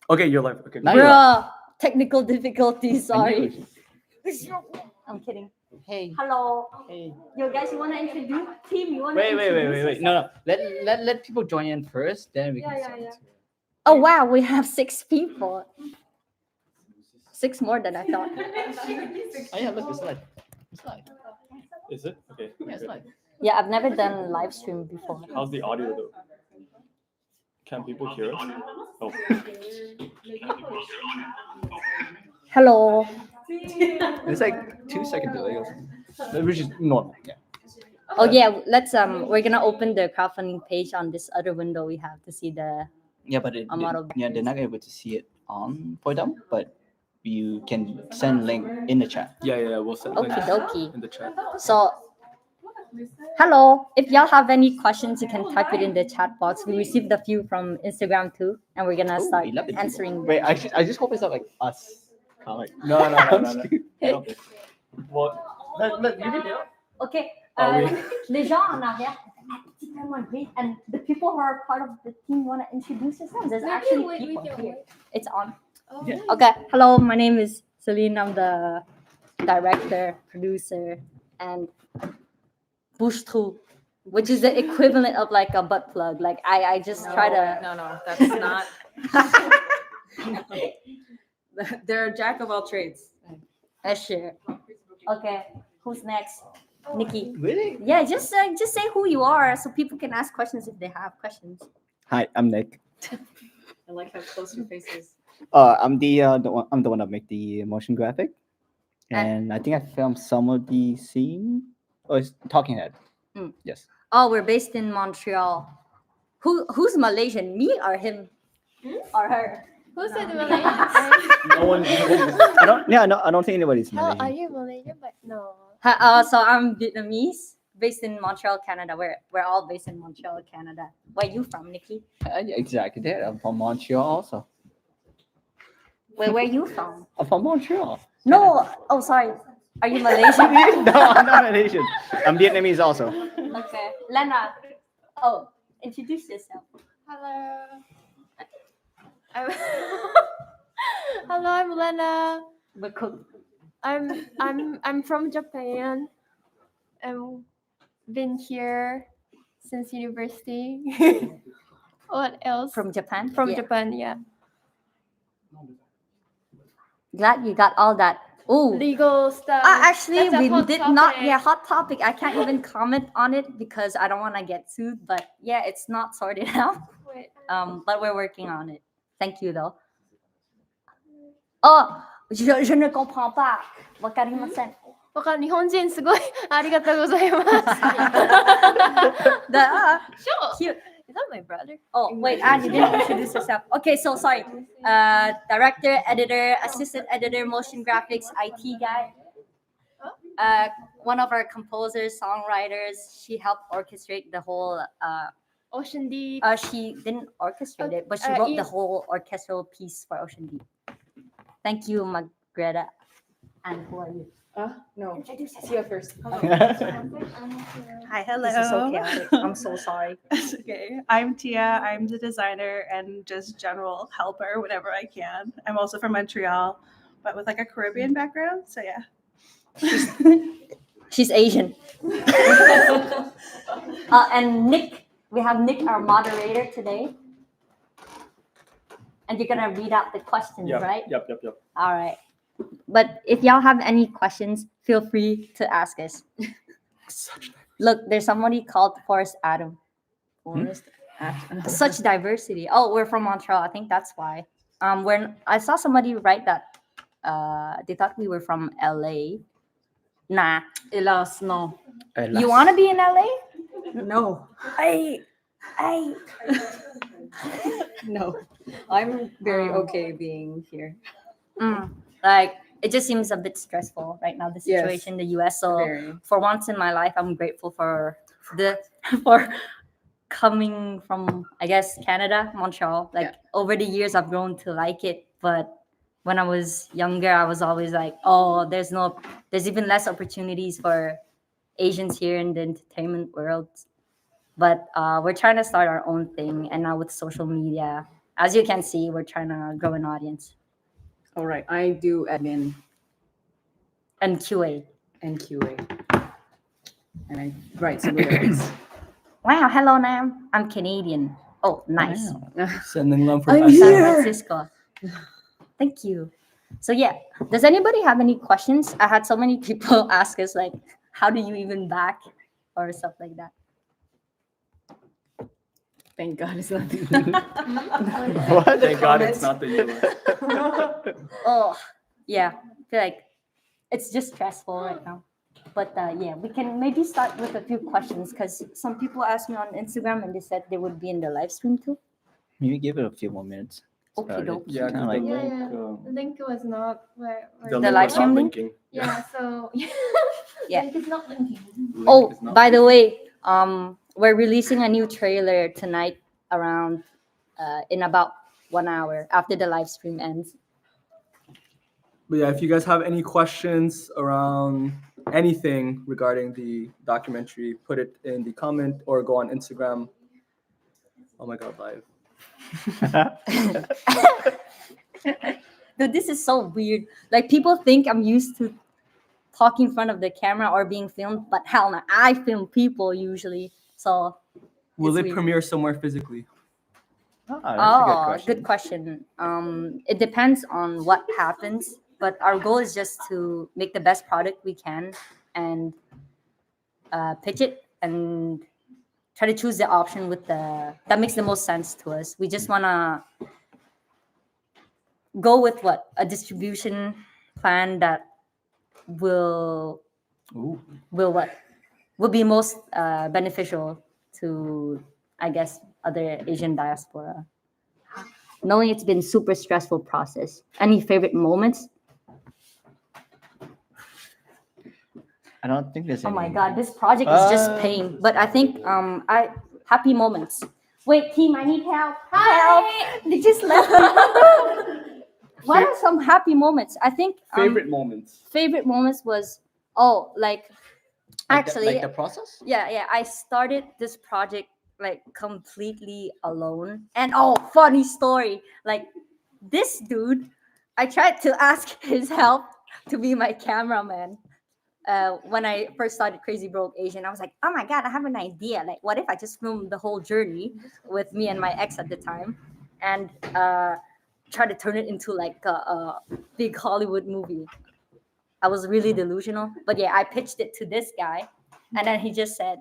Okay, you're live. Okay. Now you're Bruh, technical difficulties. I knew Sorry. it. I'm kidding. Hey. Hello. Hey. You guys want to introduce team? You want to Wait. introduce No. Let people join in first, then we can Yeah. start. Oh wow, we have 6 people. 6 more than I thought. Oh yeah, look, it's live. It's live. Is it? Okay. Yeah, it's live. Yeah, I've never done live stream before. How's the audio though? Can people hear us? Oh. Hello. It's like 2 second delay or something. Which is normal. Yeah. Oh yeah, let's we're gonna open the crowdfunding page on this other window we have to see the Yeah, but they're not able to see it on for them, but you can send link in the chat. Yeah. We'll send links Okie dokie. in the chat. So hello. If y'all have any questions, you can type it in the chat box. We received a few from Instagram too, and we're gonna Ooh, start 11 answering. Wait, I just hope it's not like us. Like, No. I don't think- Well, let you can do it. Okay. Oui. Les gens en arrière, and the people who are part of the team want to introduce themselves. There's actually people here. It's on. Yeah. Okay. Hello, my name is Celine. I'm the director, producer, and bouche-trou, which is the equivalent of like a butt plug. Like I just try to. No, that's not. They're a jack of all trades. Sure. Okay. Who's next? Nikki. Really? Yeah, just say who you are so people can ask questions if they have questions. Hi, I'm Nick. I like how close your face is. I'm the one that make the motion graphic, and I think I filmed some of the scene. Oh, it's Talking Head. Mm. Yes. Oh, we're based in Montreal. Who's Malaysian? Me or him? Or her? Who said Malaysian? No one. I don't think anybody's How are Malaysian. you Malaysian? But no. So I'm Vietnamese, based in Montreal, Canada. We're all based in Montreal, Canada. Where you from, Nikki? Yeah, exactly. That I'm from Montreal also. Where you from? I'm from Montreal. No. Oh, sorry. Are you Malaysian? No, I'm not Malaysian. I'm Vietnamese also. Okay. Lena. Oh, introduce yourself. Hello. I'm Hello, I'm Lena. We're cooked. I'm from Japan. I've been here since university. What else? From Japan? From Yeah. Japan, yeah. Glad you got all that. Oh. Legal stuff. Actually, That's a we hot did not. topic. Yeah, hot topic. I can't even comment on it because I don't want to get sued. But yeah, it's not sorted out. Wait. But we're working on it. Thank you, though. Oh, je ne comprends pas. Wakarimasen. わかん日本人すごいありがとうございます。 The Sure. cute. Is that my brother? Oh wait, you didn't introduce yourself. Okay, so sorry. Director, editor, assistant editor, motion graphics, IT guy. One of our composers, songwriters. She helped orchestrate the whole. Ocean Deep. She didn't orchestrate it, but she Okay, wrote the whole orchestral piece for Ocean Deep. Thank you, Margreta. And who are you? No. Introduce See you first. Hi, hello. This is so chaotic. I'm so sorry. It's okay. I'm Tia. I'm the designer and just general helper whenever I can. I'm also from Montreal, but with like a Caribbean background. So yeah. She's Asian. And Nick, we have Nick, our moderator today. And you're gonna read out the questions, right? Yep. All right. But if y'all have any questions, feel free to ask us. Look, there's somebody called Forrest Adam. Such diversity. Oh, we're from Montreal. I think that's why. When I saw somebody write that, they thought we were from LA. Nah. Hélas, no. You want to be in LA? No. I. No. I'm very okay being here. Like it just seems a bit stressful right now, the Yes. situation in the US. So Very. for once in my life, I'm grateful for coming from, I guess, Canada, Montreal. Like over the years I've grown to like it. But when I was younger, I was always like, oh, there's even less opportunities for Asians here in the entertainment world. But we're trying to start our own thing, and now with social media, as you can see, we're trying to grow an audience. All right, I do admin And QA. and QA, and I write some lyrics. Wow, hello, Nam. I'm Canadian. Oh, nice. Wow. Sending love I'm from San here. Francisco. Thank you. So yeah, does anybody have any questions? I had so many people ask us like, how do you even back or stuff like that. Thank God it's not. What? Thank God it's not the US. Oh, yeah. I feel like it's just stressful right now. But yeah, we can maybe start with a few questions because some people asked me on Instagram and they said they would be in the live stream too. Maybe give it a few more minutes. Okay, Start it. dope. Yeah, Kinda 'cause like- the Yeah, link, yeah. The link was not where the The link live was stream not link? linking. yeah, so Yeah. link is not linking. Link Oh, is not by the linking. way, we're releasing a new trailer tonight around in about 1 hour after the live stream ends. But yeah, if you guys have any questions around anything regarding the documentary, put it in the comment or go on Instagram. Oh my God, live. Dude, this is so weird. Like people think I'm used to talking in front of the camera or being filmed, but hell no, I film people usually. So Will It's it weird. premiere somewhere physically? That's good question. It depends on what happens, but our goal is just to make the best product we can and pitch it and try to choose the option with that makes the most sense to us. We just wanna go with a distribution plan that will Ooh. will be most beneficial to, I guess, other Asian diaspora. Knowing it's been super stressful process. Any favorite moments? I don't think there's Oh any. my God, this project is just pain. But I think I happy moments. Wait, team, I need help. Help! They just left me. What are some happy moments? I think Favorite moments. favorite moments was actually like the process. yeah, I started this project like completely alone. And oh, funny story, like this dude, I tried to ask his help to be my cameraman when I first started Crazy Broke Asian. I was like, oh my God, I have an idea, like what if I just filmed the whole journey with me and my ex at the time and try to turn it into like a big Hollywood movie. I was really delusional, but yeah, I pitched it to this guy and then he just said,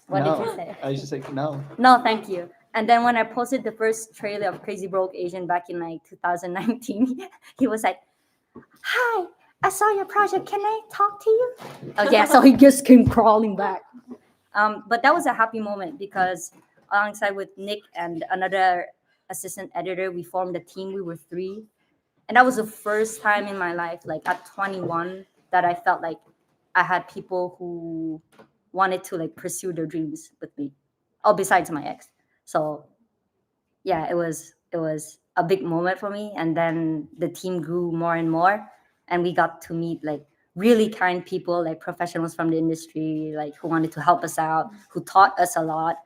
what no. did you say? I was just like, no. No, thank you. And then when I posted the first trailer of Crazy Broke Asian back in like 2019, he was like, hi, I saw your project. Can I talk to you? Oh yeah, so he just came crawling back. But that was a happy moment because alongside with Nick and another assistant editor, we formed a team. We were 3. And that was the first time in my life, like at 21, that I felt like I had people who wanted to like pursue their dreams with me. Oh, besides my ex. So yeah, it was a big moment for me. And then the team grew more and more, and we got to meet like really kind people, like professionals from the industry, like who wanted to help us out, who taught us a lot.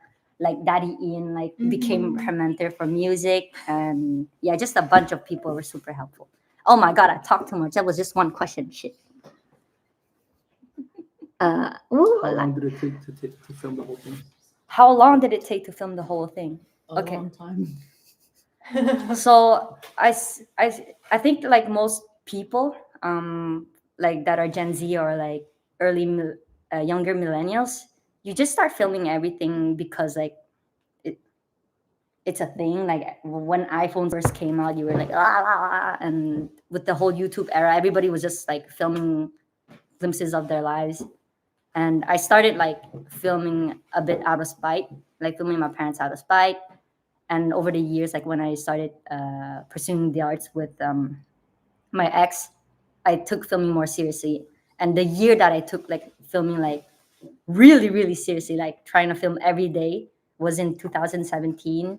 Like Daddy Ian, like became her mentor for music, and yeah, just a bunch of people were super helpful. Oh my God, I talked too much. That was just one question. Shit. How long did it take to film the whole thing? How long did it take to film the whole thing? A Okay. long time. So I think like most people like that are Gen Z or like younger millennials, you just start filming everything because like it's a thing. Like when iPhones first came out, you were like and with the whole YouTube era, everybody was just like filming glimpses of their lives. And I started like filming a bit out of spite, like filming my parents out of spite. And over the years, like when I started pursuing the arts with my ex, I took filming more seriously. And the year that I took like filming like really, really seriously, like trying to film every day, was in 2017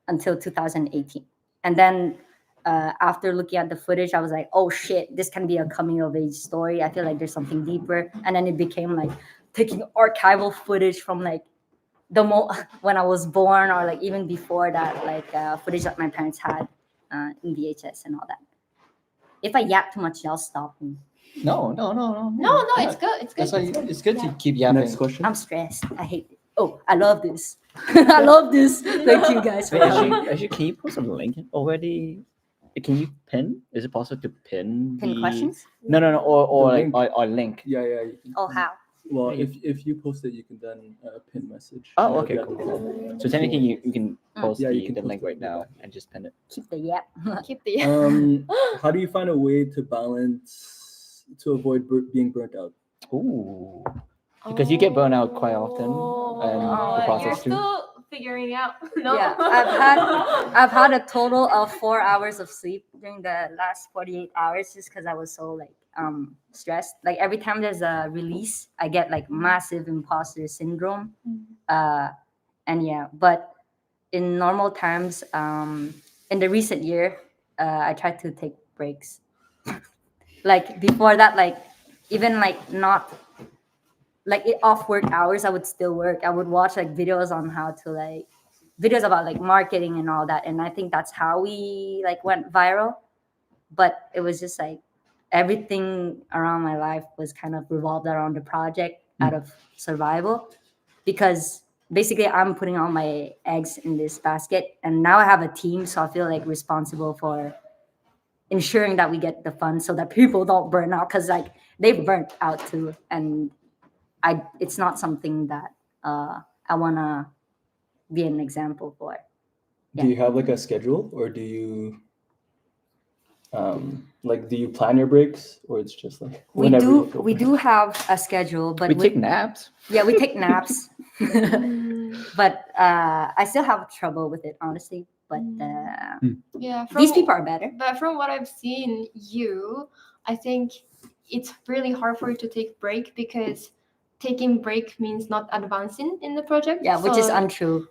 until 2018. And then after looking at the footage, I was like, oh shit, this can be a coming of age story. I feel like there's something deeper. And then it became like taking archival footage from like when I was born, or like even before that, like footage that my parents had in VHS and all that. If I yap too much, y'all stop me. No. No, Yeah. it's good. It's good. That's why it's good Yeah. to keep yapping. Next question. I'm stressed. I hate it. Oh, I love this. I love this. Thank you guys for Wait, coming. actually, can you post a link already? Can you pin? Is it possible to pin Pin the questions? No, or The like link. or link. Yeah. You can, Oh, how? well, Yeah. if you post it, you can then pin message. Oh, And okay, it'll be at the cool. top. So technically, you can post Yeah, you the can post link it right right now now. and just pin it. Keep the yap. Keep the. How do you find a way to balance to avoid being burnt out? Ooh, because you get burned out quite often, and the You're process too. still figuring out. No. Yeah, I've had a total of 4 hours of sleep during the last 48 hours just because I was so like stressed. Like every time there's a release, I get like massive imposter syndrome. And yeah, but in normal times, in the recent year, I tried to take breaks. Like before that, like even like not like off work hours, I would still work. I would watch like videos on how to like videos about like marketing and all that, and I think that's how we like went viral. But it was just like everything around my life was kind of revolved around the project out of survival, because basically I'm putting all my eggs in this basket, and now I have a team, so I feel like responsible for ensuring that we get the funds so that people don't burn out, because like they've burnt out too, and it's not something that I want to be an example for. Do you have like a schedule, or do you do you plan your breaks, or it's just like We whenever you do feel we burnt do have a schedule, but We take naps. yeah, we take naps. But I still have trouble with it, honestly. But Yeah. these people are better. But from what I've seen, I think it's really hard for you to take break because taking break means not advancing in the project. Yeah, which is So, untrue.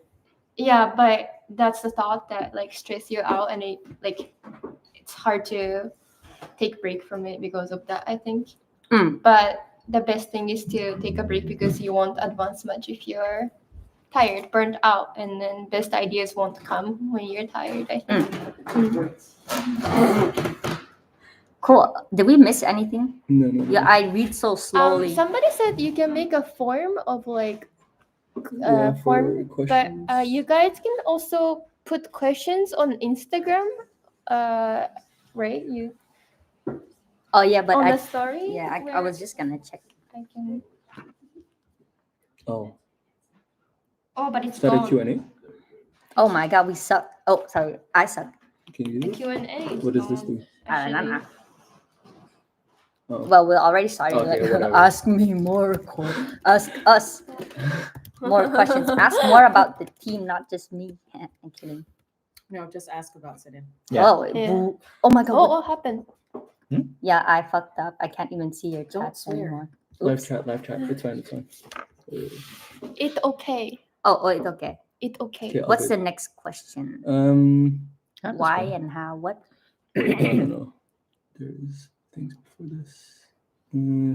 yeah, but that's the thought that like stress you out, and it's hard to take break from it because of that, I think. But the best thing is to take a break because you won't advance much if you're tired, burnt out, and then best ideas won't come when you're tired, I think. Cool. Did we miss anything? No. Yeah, I read so slowly. Somebody said you can make a form of like Yeah, for form, but questions. you guys can also put questions on Instagram, right? You Oh yeah, but on I the story. yeah I where was just gonna check. I can. Oh, Oh, but it's is that a gone. Q&A? Oh my god, we suck. Oh, sorry, I suck. Can you The do it? Q&A. What does this do? I don't know. Oh. Well, we already started. Okay, like, whatever. ask me more. Ask us more questions. Ask more about the team, not just me. I'm kidding. No, just ask about Sidin. Yeah. Oh, Yeah. boo. Oh my god. Oh, what happened? Yeah, I fucked up. I can't even see your Don't chats swear. anymore. Live Oops. chat. It's fine. It okay. Oh, it's okay. It okay. Okay, I'll What's do the next question? it. Why and how? What? Wait, no. There's things before this.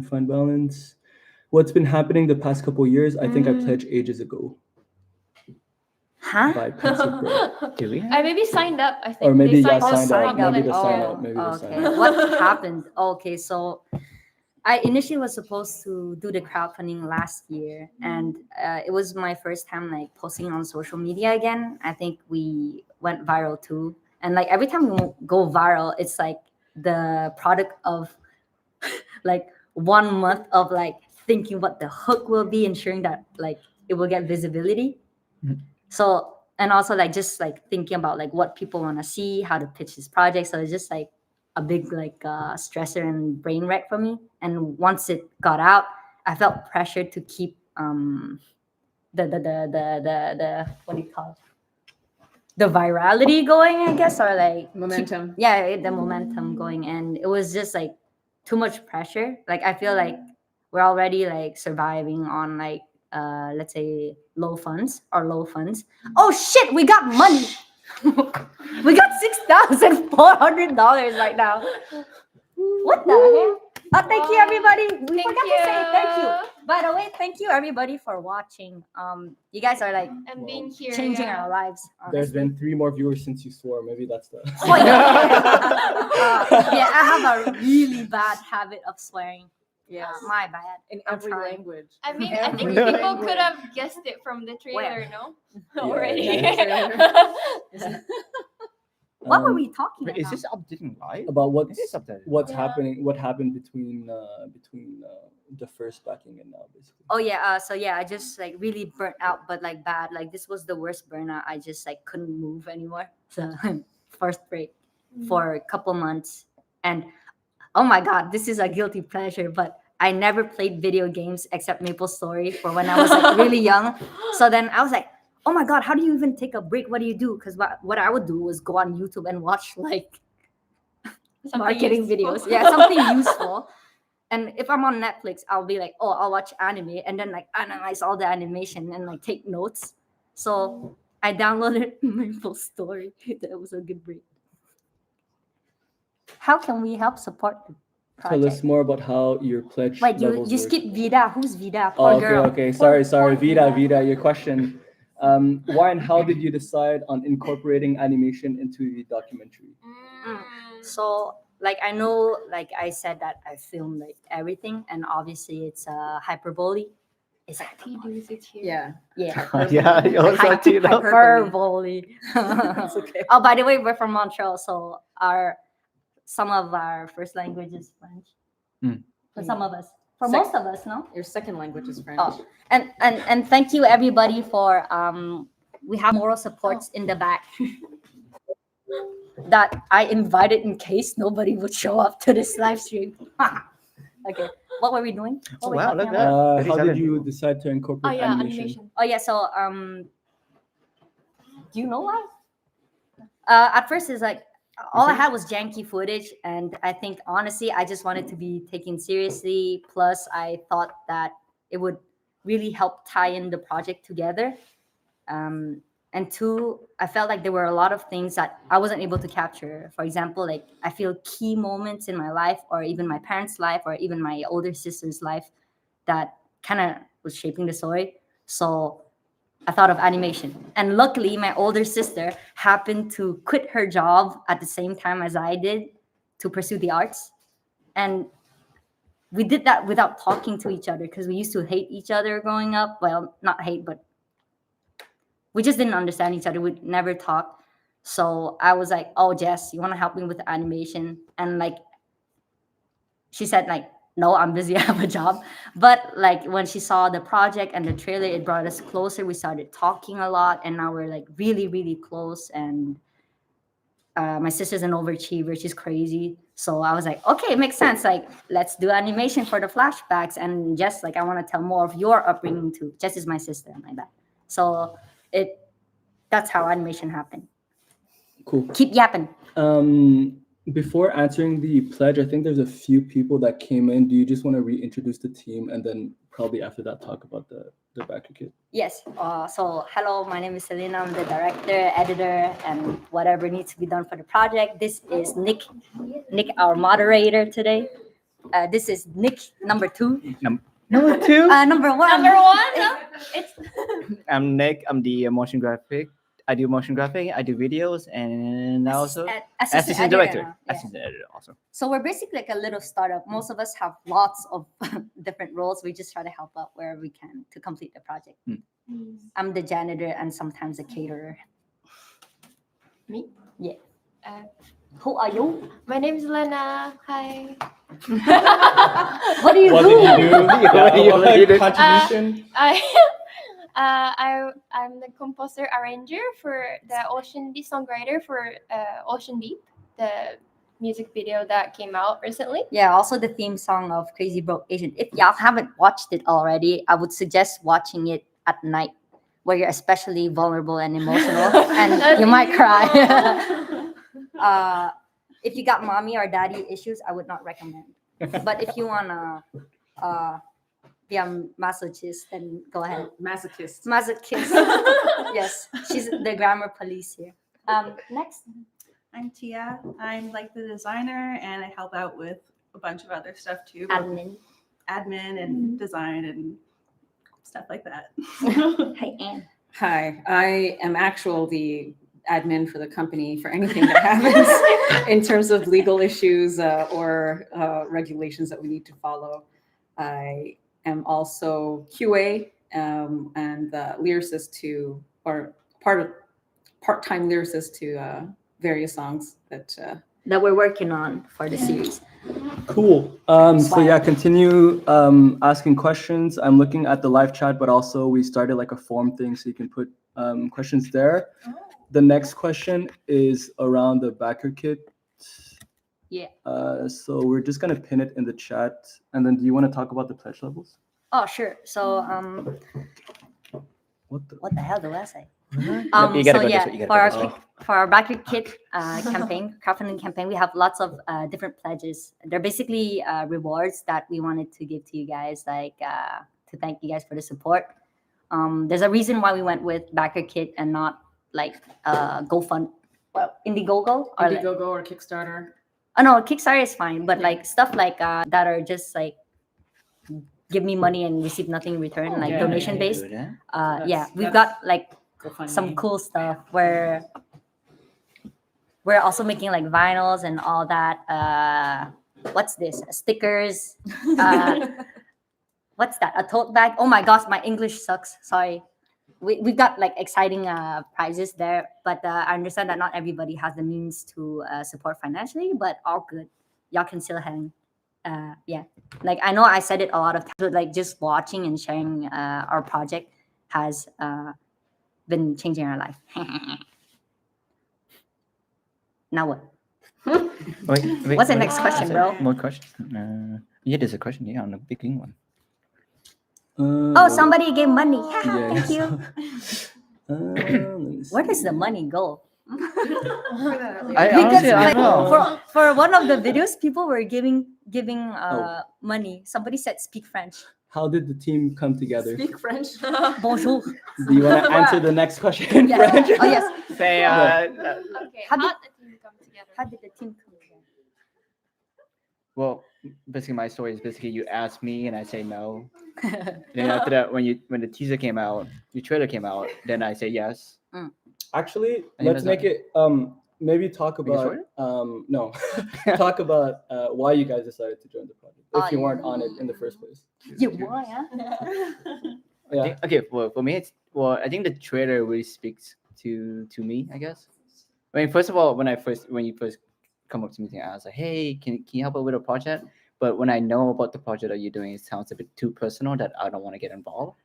Find balance. What's been happening the past couple years? I think I pledged ages ago. Huh? By Pensive Bread. Do we I have? maybe signed up. I think. Or maybe They yeah, signed signed up. up. Not Maybe like- the sign Oh, up. Maybe the sign okay. up. What happened? Okay, so I initially was supposed to do the crowdfunding last year, and it was my first time like posting on social media again. I think we went viral too, and like every time we go viral, it's like the product of like 1 month of like thinking what the hook will be, ensuring that like it will get visibility. So and also like just like thinking about like what people want to see, how to pitch this project. So it's just like a big like stressor and brain wreck for me. And once it got out, I felt pressured to keep the what do you call it? The virality going, I guess, or like Momentum. the momentum going. And it was just like too much pressure. Like I feel like we're already like surviving on like let's say low funds. Oh shit, we got money. We got $6,400 right now. What the hell? Oh, thank you, everybody. We Thank forgot to say thank you. you. By the way, thank you, everybody, for watching. You guys are like And being here. changing yeah. our lives. There's honestly. been 3 more viewers since you swore. Maybe that's the. Oh, yeah, I have a really bad habit of swearing. Yes. My bad. In I'm every trying. language. I mean, I think Every people language. could have guessed it from the trailer, no? Already. yeah. What were we talking Wait, about? is this updating live? About Is this updated? what's Yeah. happening? What happened between the first backing and now, basically. Oh yeah, so yeah, I just like really burnt out, but like bad. Like this was the worst burnout. I just like couldn't move anymore. So first break for a couple months, and oh my god, this is a guilty pleasure, but I never played video games except Maple Story for when I was like really young. So then I was like, oh my god, how do you even take a break? What do you do? Because what I would do was go on YouTube and watch like Something marketing useful. videos. Yeah, something useful. And if I'm on Netflix, I'll be like, oh, I'll watch anime and then like analyze all the animation and like take notes. So I downloaded Maple Story. That was a good break. How can we help support the Tell us project? more about how your pledge Wait, you levels work. skip Vida. Who's Vida? Oh, Poor okay, girl. okay. Poor Sorry. Vida, Vida. your question. Why and how did you decide on incorporating animation into the documentary? So like I know, like I said that I filmed like everything, and obviously it's hyperbole. It's like He does it here. Yeah. yeah. Yeah, you also too. No? Hyperbole. It's okay. Oh, by the way, we're from Montreal, so some of our first language is French. Mm. For some of us, for Sec- most of us, no. Your second language is French. Oh, and thank you everybody for we have moral supports in the back that I invited in case nobody would show up to this live stream. Okay, what were we doing? What were we Wow, talking look at about? that. How 37 did you people. decide to Oh incorporate yeah, animation? animation. Oh yeah, so do you know why? At first it's like all I had was janky footage, and I think honestly I just wanted to be taken seriously. Plus I thought that it would really help tie in the project together. And two, I felt like there were a lot of things that I wasn't able to capture. For example, like I feel key moments in my life, or even my parents' life, or even my older sister's life, that kind of was shaping the story. So I thought of animation. And luckily, my older sister happened to quit her job at the same time as I did to pursue the arts. And we did that without talking to each other because we used to hate each other growing up. Well, not hate, but we just didn't understand each other. We'd never talk. So I was like, oh, Jess, you want to help me with the animation? And like, she said like, no, I'm busy. I have a job. But like when she saw the project and the trailer, it brought us closer. We started talking a lot, and now we're like really, really close. And my sister's an overachiever. She's crazy. So I was like, okay, it makes sense. Like, let's do animation for the flashbacks. And Jess, like, I want to tell more of your upbringing too. Jess is my sister and like that. So that's how animation happened. Cool. Keep yapping. Before answering the pledge, I think there's a few people that came in. Do you just want to reintroduce the team and then probably after that talk about the backer kit? Yes. So hello, my name is Selena. I'm the director, editor, and whatever needs to be done for the project. This is Nick, our moderator today. This is Nick, number 2. Number 2. Number 1. Number 1. It's I'm Nick. I'm the motion graphic. I do motion graphic. I do videos, and I also assistant director. Yeah. Assistant editor also. So we're basically like a little startup. Most of us have lots of different roles. We just try to help out wherever we can to complete the project. I'm the janitor and sometimes the caterer. Me? Yeah. Uh, Who are you? My name is Lena. Hi. What do you What do? did you do? What do you do? Contribution? I'm the composer arranger for the Ocean Deep, songwriter for Ocean Deep, the music video that came out recently. Yeah, also the theme song of Crazy Broke Asian. If y'all haven't watched it already, I would suggest watching it at night, where you're especially vulnerable and emotional, and you might cry. If you got mommy or daddy issues, I would not recommend. But if you wanna be a masochist, then go ahead. Masochist. Masochist. Yes, she's the grammar police here. Next. I'm Tia. I'm like the designer and I help out with a bunch of other stuff too. Admin. Admin and design and stuff like that. Hey, Anne. Hi, I am the admin for the company for anything that happens in terms of legal issues or regulations that we need to follow. I am also QA and lyricist or part-time lyricist to various songs that That we're working on for the series. Cool. So yeah, continue asking questions. I'm looking at the live chat, but also we started like a form thing, so you can put questions there. The next question is around the backer kit. Yeah. So we're just gonna pin it in the chat, and then do you want to talk about the pledge levels? Oh, sure. So What the? what the hell do I say? You gotta So go this yeah, way, you for gotta go our for our backer kit campaign, crowdfunding campaign, we have lots of different pledges. They're basically rewards that we wanted to give to you guys, like to thank you guys for the support. There's a reason why we went with backer kit and not like GoFund, Indiegogo or like, Indiegogo or Kickstarter. oh no, Kickstarter is fine, but like stuff like that are just like give me money and receive nothing in return, like yeah, donation yeah, based. Do Yeah, we've that's- got like GoFundMe. some cool stuff where we're also making like vinyls and all that. What's this? Stickers. What's that? A tote bag. Oh my gosh, my English sucks. Sorry. We've got like exciting prizes there, but I understand that not everybody has the means to support financially, but all good. Y'all can still hang. Yeah, like I know I said it a lot of times, but like just watching and sharing our project has been changing our life. Now what? Wait, What's the next question, is bro? there More questions? Yeah, there's a question here on the big green one. Oh, somebody gave money. Yeah. Thank you. Let me Where does see. the money go? I Because honestly, I like, don't know. for one of the videos, people were giving Oh. money. Somebody said speak French. How did the team come together? Speak French. Bonjour. Do you want to answer the next question in Yeah. French? Oh yes. Say, Okay, How how did- did the team come together? How did the team come together? well, basically my story is basically you ask me and I say no. Then after that, when the teaser came out, the trailer came out, then I say yes. Actually, I think let's that's make it maybe talk Make it about shorter? no talk about why you guys decided to join the project if Oh, you yeah. weren't on it in the first place. You why, huh? Yeah. Okay, well, for me, I think the trailer really speaks to me, I guess. I mean, first of all, when you first come up to me, I was like, hey, can you help out with a project? But when I know about the project that you're doing, it sounds a bit too personal that I don't want to get involved.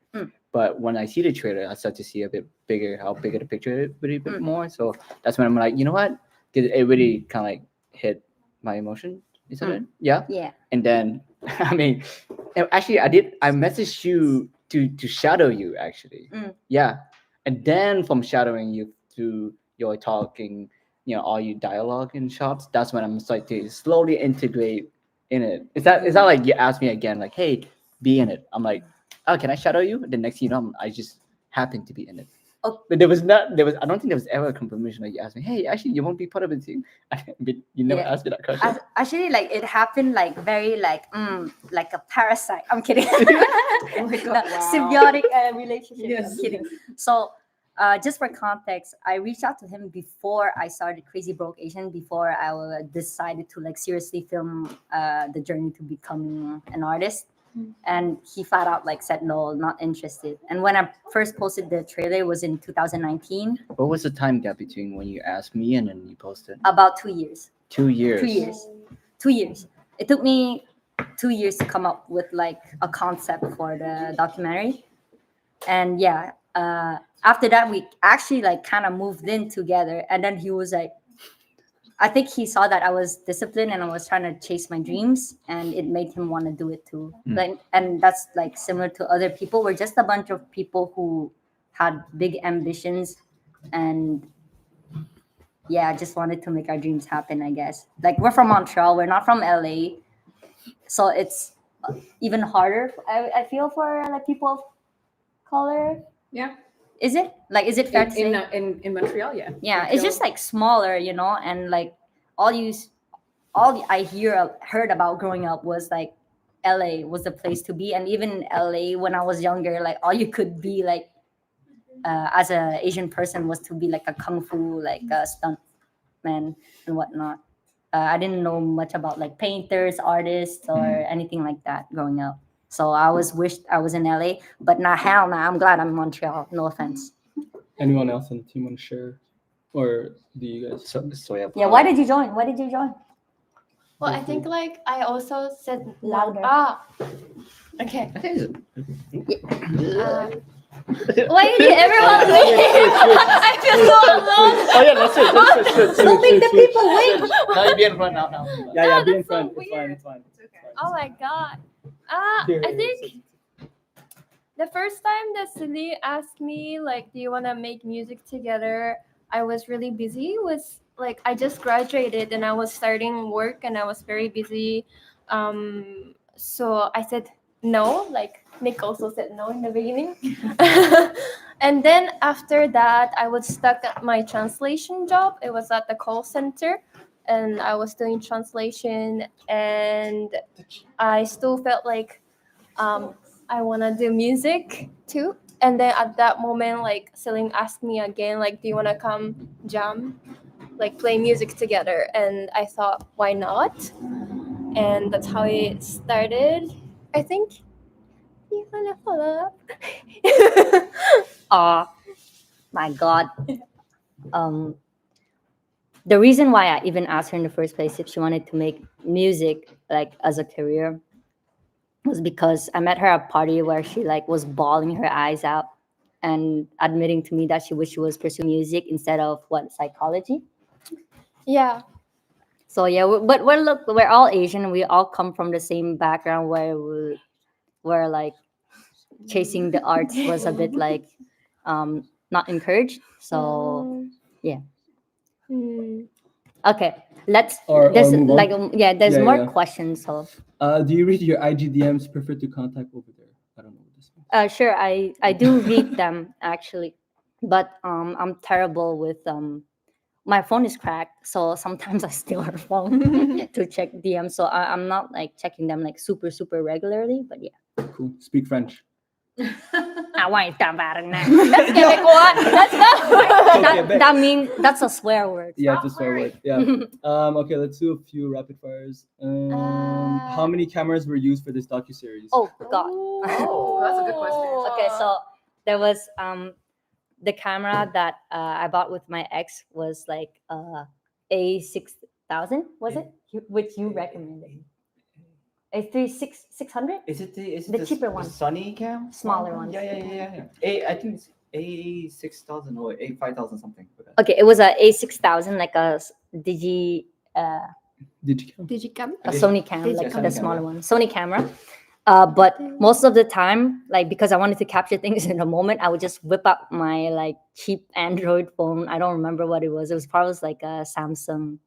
But when I see the trailer, I start to see a bit bigger, how bigger the picture is, really a bit more. So that's when I'm like, you know what? It really kind of like hit my emotion. Is that it? Yeah. Yeah. And then, I mean, actually, I messaged you to shadow you, actually. Yeah. And then from shadowing you to your talking, all you dialogue in shots, that's when I'm starting to slowly integrate in it. Is that like you ask me again, like, hey, be in it? I'm like, oh, can I shadow you? The next thing you know, I just happen to be in it. Oh. But I don't think there was ever a confirmation that you asked me, hey, actually, you won't be part of the team. But you never Yeah. asked me that question. Actually, like it happened like very like a parasite. I'm kidding. Oh my God, No, wow. symbiotic relationship. Yes. I'm kidding. So, just for context, I reached out to him before I started Crazy Broke Asian. Before I decided to like seriously film the journey to becoming an artist. And he flat out like said no, not interested. And when I first posted the trailer, it was in 2019, What was the time gap between when you asked me and then you posted? about 2 years. 2 years. 2 years. 2 years. It took me 2 years to come up with like a concept for the documentary. And yeah, after that we actually like kind of moved in together. And then he was like, I think he saw that I was disciplined and I was trying to chase my dreams, and it made him want to do it too. Like, and that's like similar to other people. We're just a bunch of people who had big ambitions, and yeah, I just wanted to make our dreams happen, I guess. Like, we're from Montreal, we're not from LA, so it's even harder. I feel for like people of color. Yeah. Is it fair to say? In Montreal, yeah. Yeah, it's just like smaller, and like all you I heard about growing up was like LA was the place to be, and even in LA when I was younger, like all you could be like as a Asian person was to be like a kung fu like a stunt man and whatnot. I didn't know much about like painters, artists, or anything like that growing up. So I was wished I was in LA, but now hell no, I'm glad I'm in Montreal. No offense. Anyone else on the team want to share, or do you guys? So yeah. Yeah, why did you join? Why did you join? Well, I think like I also said Louder. Okay. I think it's- Why did everyone leave? I feel so alone. Oh yeah, that's it. That's it. Don't make the people wait. Now you be in front now. Yeah, No, be in that's so front. It's fine. weird. It's fine. It's okay. Oh my god. Here, I here, think the first time that Cindy asked me like, do you want to make music together? I was really busy. Was like I just graduated and I was starting work and I was very busy. So I said no. Like Nick also said no in the beginning. And then after that, I was stuck at my translation job. It was at the call center, and I was doing translation, and I still felt like I want to do music too. And then at that moment, like Celine asked me again, like, do you want to come jam, like play music together? And I thought, why not? And that's how it started, I think. You want to follow up? My God. The reason why I even asked her in the first place if she wanted to make music like as a career was because I met her at a party where she like was bawling her eyes out and admitting to me that she wished she was pursuing music instead of psychology. Yeah. So yeah, but we're all Asian. We all come from the same background where like chasing the arts was a bit like not encouraged. So yeah. Okay, let's. Or There's move on. like there's Yeah, more yeah. questions. So Do you read your IG DMs? Prefer to contact over there? I don't know what this means. sure, I do read them actually, but I'm terrible with my phone is cracked, so sometimes I steal her phone to check DMs. So I'm not like checking them like super regularly, but yeah. Cool. Speak French. I want that bad now. That's Quebecois. Let's go. That means that's a swear word. Yeah, it's a swear word. Yeah. Okay, let's do a few rapid fires. How many cameras were used for this docuseries? Oh God. Oh, that's a good question. Okay, so there was the camera that I bought with my ex was like A6000, was it? Which you recommended. A600? Is it The cheaper one. Sony cam? Smaller ones. Yeah. I think it's A6000 or A5000 something. Okay, it was a A6000, like a Digicam. Digicam. a Sony cam, Yeah, like Sony the camera. smaller one, Sony camera. But most of the time, like because I wanted to capture things in a moment, I would just whip out my like cheap Android phone. I don't remember what it was. It was probably like a Samsung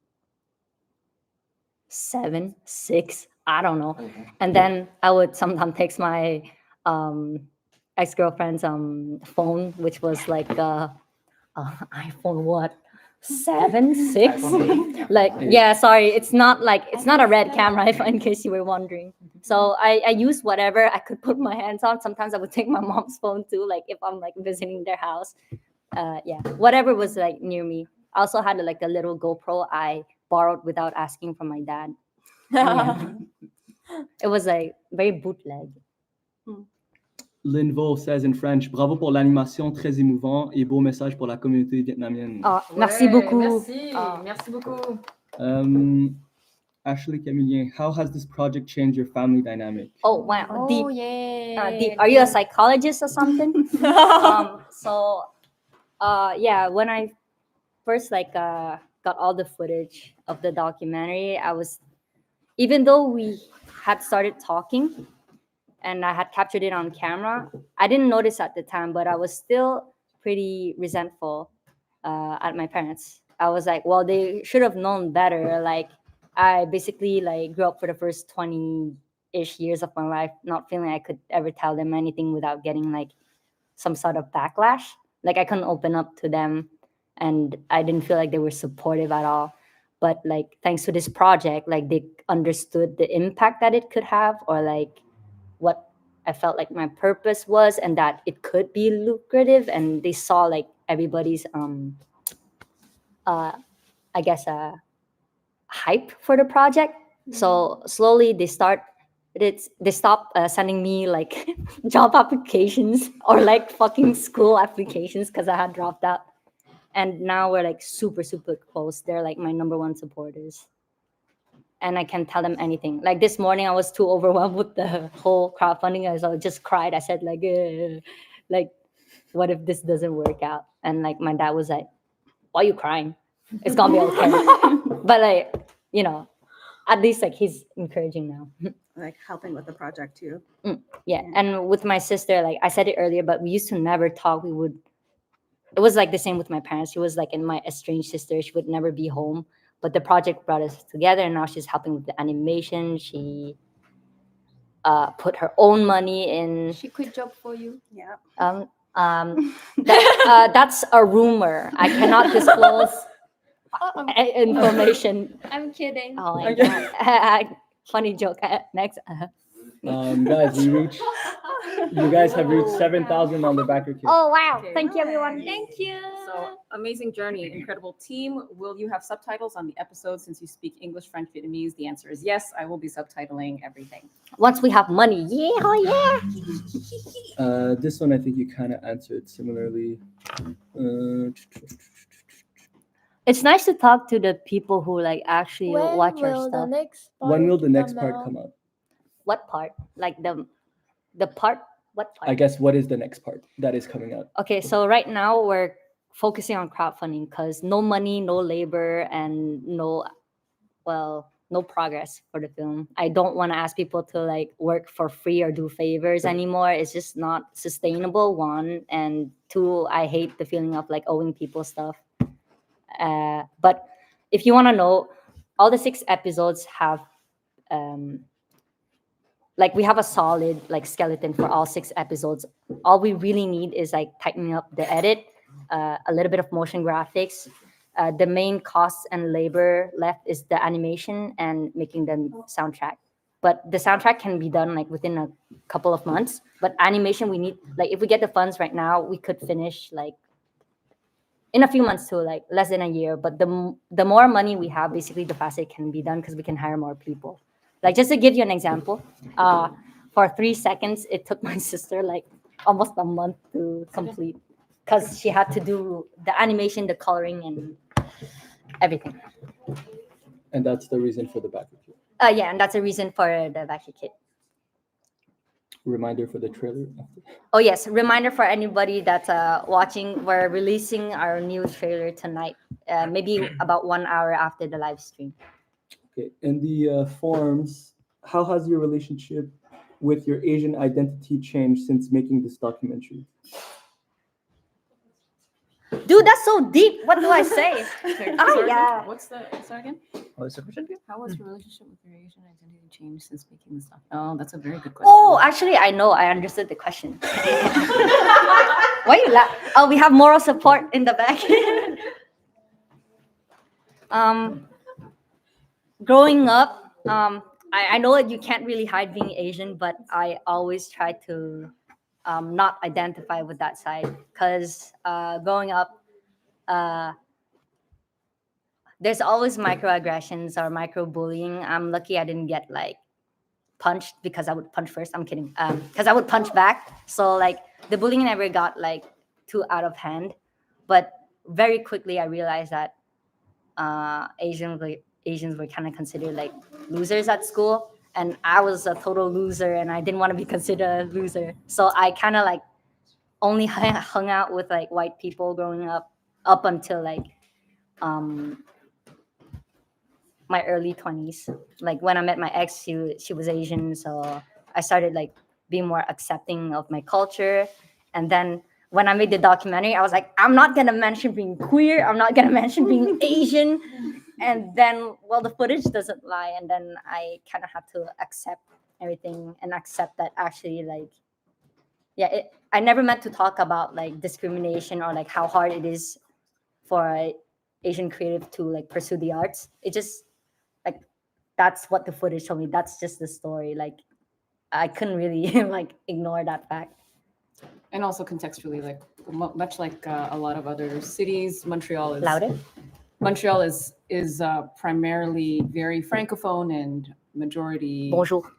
7, 6. I don't know. And then I would sometimes text my ex-girlfriend's phone, which was like iPhone what? 7, 6? Like yeah, sorry, it's not a red camera in case you were wondering. So I used whatever I could put my hands on. Sometimes I would take my mom's phone too, like if I'm like visiting their house. Yeah, whatever was like near me. I also had like a little GoPro I borrowed without asking from my dad. Yeah. It was like very bootleg. Linvo says in French, bravo pour l'animation, très émouvant et beau message pour la communauté vietnamienne. Oh, merci beaucoup. Merci. Oh. Merci beaucoup. Ashley Camillien, how has this project changed your family dynamic? Oh wow, deep. Oh yeah. Deep. Are you a psychologist or something? Yeah, when I first got all the footage of the documentary, even though we had started talking and I had captured it on camera, I didn't notice at the time, but I was still pretty resentful at my parents. I was like, well, they should have known better. Like I basically like grew up for the first 20-ish years of my life, not feeling I could ever tell them anything without getting like some sort of backlash. Like I couldn't open up to them and I didn't feel like they were supportive at all. but like thanks to this project, like they understood the impact that it could have, or like what I felt like my purpose was, and that it could be lucrative, and they saw like everybody's I guess hype for the project. So slowly they stopped sending me like job applications or like fucking school applications because I had dropped out. And now we're like super super close. They're like my number one supporters, and I can tell them anything. Like this morning, I was too overwhelmed with the whole crowdfunding. I just cried. I said like, what if this doesn't work out? And like my dad was like, why are you crying? It's gonna be okay. But like, you know, at least like he's encouraging now. Like helping with the project too. Yeah. And with my sister, like I said it earlier, but we used to never talk. It was like the same with my parents. She was like in my estranged sister. She would never be home. But the project brought us together, and now she's helping with the animation. She put her own money in. She quit job for you. Yeah. That's a rumor. I cannot disclose information. I'm kidding. Oh my god! Funny joke. Next. Guys, you guys have reached 7,000 on the backer kit. Oh wow! Okay. Thank you, everyone. Thank you. So amazing journey, incredible team. Will you have subtitles on the episode since you speak English, French, Vietnamese? The answer is yes. I will be subtitling everything. Once we have money, yeah, oh yeah. This one I think you kind of answered similarly. It's nice to talk to the people who like actually When watch our will the stuff. next When will the next come part out? come out? What part? Like the part? What part? I guess what is the next part that is coming out? Okay, so right now we're focusing on crowdfunding because no money, no labor, and no progress for the film. I don't want to ask people to like work for free or do favors anymore. It's just not sustainable, one. And two, I hate the feeling of like owing people stuff. But if you want to know, all the 6 episodes have like we have a solid like skeleton for all 6 episodes. All we really need is like tightening up the edit, a little bit of motion graphics. The main costs and labor left is the animation and making the soundtrack. But the soundtrack can be done like within a couple of months. But animation, we need like if we get the funds right now, we could finish like in a few months to like less than a year. But the more money we have, basically the faster it can be done because we can hire more people. Like just to give you an example, for 3 seconds, it took my sister like almost a month to complete because she had to do the animation, the coloring, and everything. And that's the reason for the backer kit. Yeah, and that's a reason for the vacuum kit. Reminder for the trailer. Oh yes, reminder for anybody that's watching. We're releasing our new trailer tonight, maybe about 1 hour after the live stream. Okay. In the forums, how has your relationship with your Asian identity changed since making this documentary? Dude, that's so deep. What do I say? Yeah. What's that again? What's the question? How has your relationship with your Asian identity changed since making this stuff? Oh, that's a very good question. Oh, actually, I know. I understood the question. Why you laugh? Oh, we have moral support in the back. Growing up, I know that you can't really hide being Asian, but I always try to not identify with that side because growing up, there's always microaggressions or microbullying. I'm lucky I didn't get like punched because I would punch first. I'm kidding. Because I would punch back. So like the bullying never got like too out of hand. But very quickly I realized that Asians were kind of considered like losers at school. And I was a total loser and I didn't want to be considered a loser. So I kind of like only hung out with like white people growing up until like my early 20s. Like when I met my ex, she was Asian, so I started like being more accepting of my culture. And then when I made the documentary, I was like, I'm not gonna mention being queer, I'm not gonna mention being Asian. And then, well, the footage doesn't lie, and then I kind of had to accept everything and accept that actually like I never meant to talk about like discrimination or like how hard it is for Asian creative to like pursue the arts. It just like that's what the footage showed me. That's just the story. Like I couldn't really like ignore that fact. And also contextually, like much like a lot of other cities, Montreal is primarily very francophone and majority Bonjour.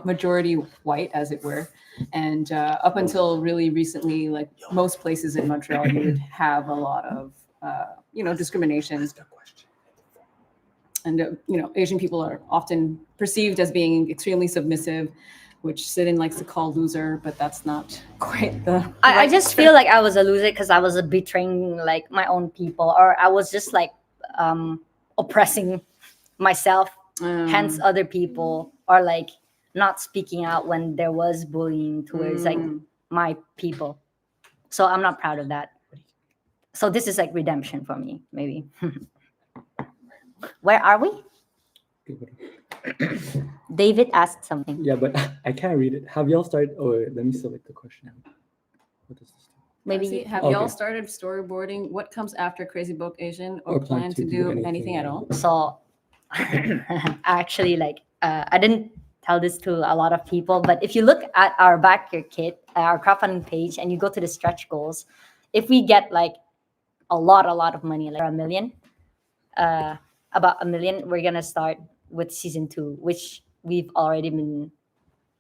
majority white, as it were. And up until really recently, like most places in Montreal, you would have a lot of discrimination. And Asian people are often perceived as being extremely submissive, which Sidin likes to call loser, but that's not quite the. I right just term. feel like I was a loser because I was betraying like my own people, or I was just like oppressing myself, hence other people, or like not speaking out when there was bullying towards like my people. So I'm not proud of that. So this is like redemption for me, maybe. Where are we? David asked something. Yeah, but I can't read it. Have y'all started? Oh, wait, let me select the question. What does this do? Maybe Have Okay. y'all started storyboarding? What comes after Crazy Book Asian, or plan to do anything at all? so. Actually, like I didn't tell this to a lot of people, but if you look at our back your kit, our crowdfunding page, and you go to the stretch goals, if we get like a lot of money, like about $1 million, we're gonna start with season 2, which we've already been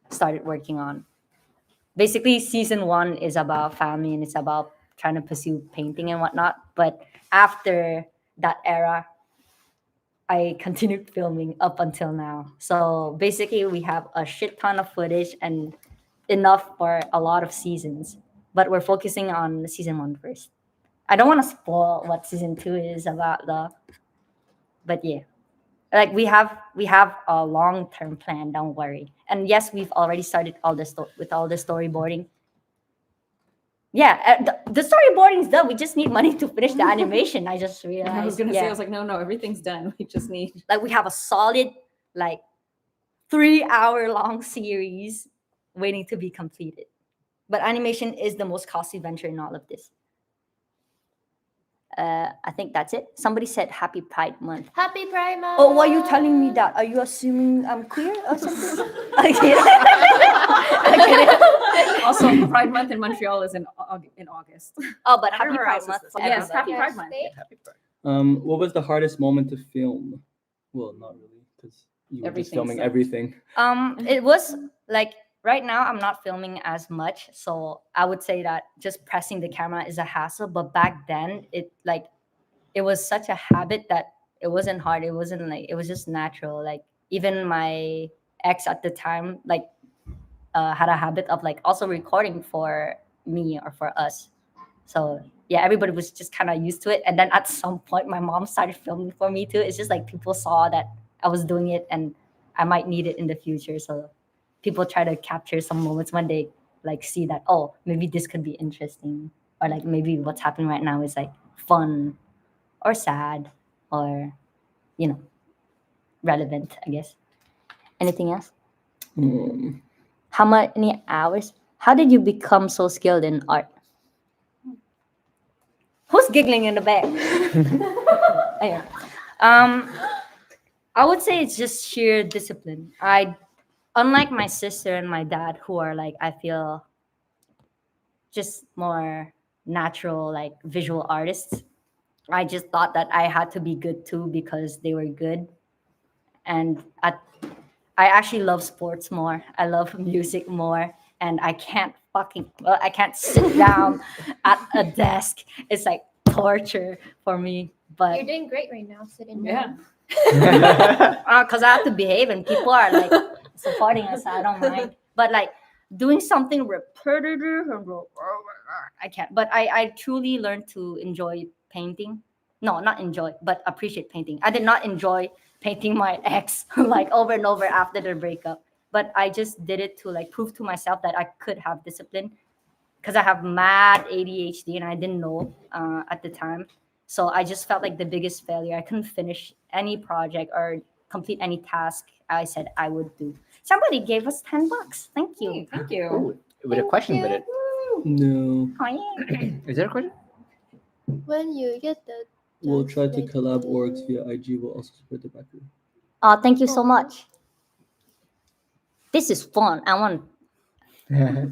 started working on. Basically, season 1 is about family and it's about trying to pursue painting and whatnot. But after that era, I continued filming up until now. So basically, we have a shit ton of footage and enough for a lot of seasons. But we're focusing on season 1 first. I don't want to spoil what season 2 is about, though. But yeah, like we have a long-term plan. Don't worry. And yes, we've already started with all the storyboarding. Yeah, the storyboarding is done. We just need money to finish the animation. I just realized. I was gonna say, yeah. I was like, no, everything's done. We just need. Like we have a solid like 3-hour-long series waiting to be completed. But animation is the most costly venture in all of this. I think that's it. Somebody said Happy Pride Month. Happy Pride Month. Oh, why are you telling me that? Are you assuming I'm queer or something? Okay. Also, Pride Month in Montreal is in August. Oh, but Happy Everywhere Pride else is Month this. for Yes, everybody. Happy Pride Month. Stay. What was the hardest moment to film? Well, not really, because you were just Everything filming sucks. everything. It was like right now I'm not filming as much, so I would say that just pressing the camera is a hassle. But back then, it was such a habit that it wasn't hard. It wasn't like it was just natural. Like even my ex at the time, like had a habit of like also recording for me or for us. So yeah, everybody was just kind of used to it. And then at some point, my mom started filming for me too. It's just like people saw that I was doing it and I might need it in the future. So people try to capture some moments when they like see that, oh, maybe this could be interesting, or like maybe what's happening right now is like fun or sad or relevant, I guess. Anything else? How many hours? How did you become so skilled in art? Who's giggling in the back? Yeah. I would say it's just sheer discipline. Unlike my sister and my dad, who are like, I feel just more natural, like visual artists. I just thought that I had to be good too because they were good. And I actually love sports more. I love music more. And I can't sit down at a desk. It's like torture for me. But You're doing great right now, sitting Yeah. down. because I have to behave and people are like supporting us, I don't mind. But like doing something repetitive, I can't. But I truly learned to enjoy painting. No, not enjoy, but appreciate painting. I did not enjoy painting my ex like over and over after the breakup. But I just did it to like prove to myself that I could have discipline because I have mad ADHD and I didn't know at the time. So I just felt like the biggest failure. I couldn't finish any project or complete any task I said I would do. Somebody gave us $10. Thank you. Thank you. Ooh, with a question with it. No. Oh, yeah. Is there a question? When you get the We'll Just try to like collab the- orgs via IG. We'll also support the backer. Thank you so much. This is fun. I want. It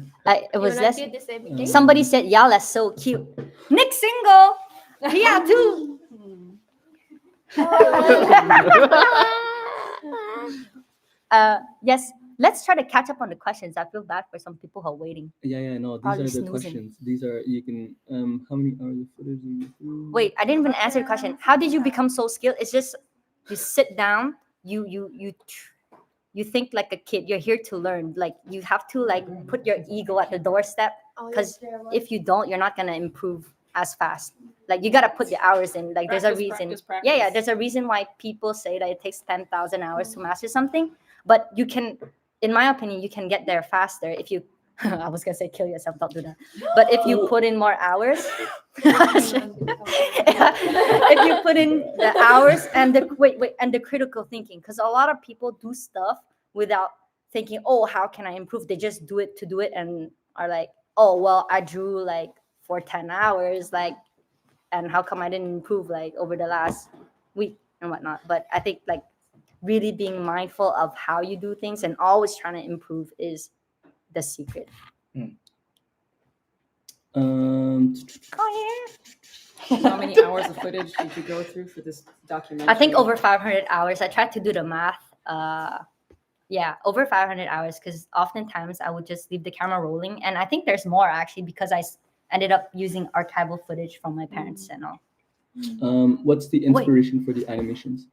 You was wanna less. do the same again? Somebody said, "Y'all are so cute." Nick single. Yeah, too. Yes. Let's try to catch up on the questions. I feel bad for some people who are waiting. Yeah, no. These Probably are the snoozing. questions. These are you can. How many hours of footage are you through? Wait, I didn't even answer the question. How did you become so skilled? It's just you sit down. You think like a kid. You're here to learn. Like you have to like put your ego at the doorstep. Oh, Because yes, there was. if you don't, you're not gonna improve as fast. Like you gotta put the hours in. Like there's a reason. Yeah, there's a reason why people say that it takes 10,000 hours to master something. But you can, in my opinion, you can get there faster if you. I was gonna say kill yourself. Don't do that. But if you put in more hours, if you put in the hours and the and the critical thinking, because a lot of people do stuff without thinking, oh, how can I improve? They just do it to do it and are like, oh well, I drew like for 10 hours, like, and how come I didn't improve like over the last week and whatnot. But I think like really being mindful of how you do things and always trying to improve is the secret. Oh How many hours of footage did you go through for this documentary? I think over 500 hours. I tried to do the math. Yeah, over 500 hours, because oftentimes I would just leave the camera rolling, and I think there's more actually because ended up using archival footage from my parents and all. What's the inspiration for the animations?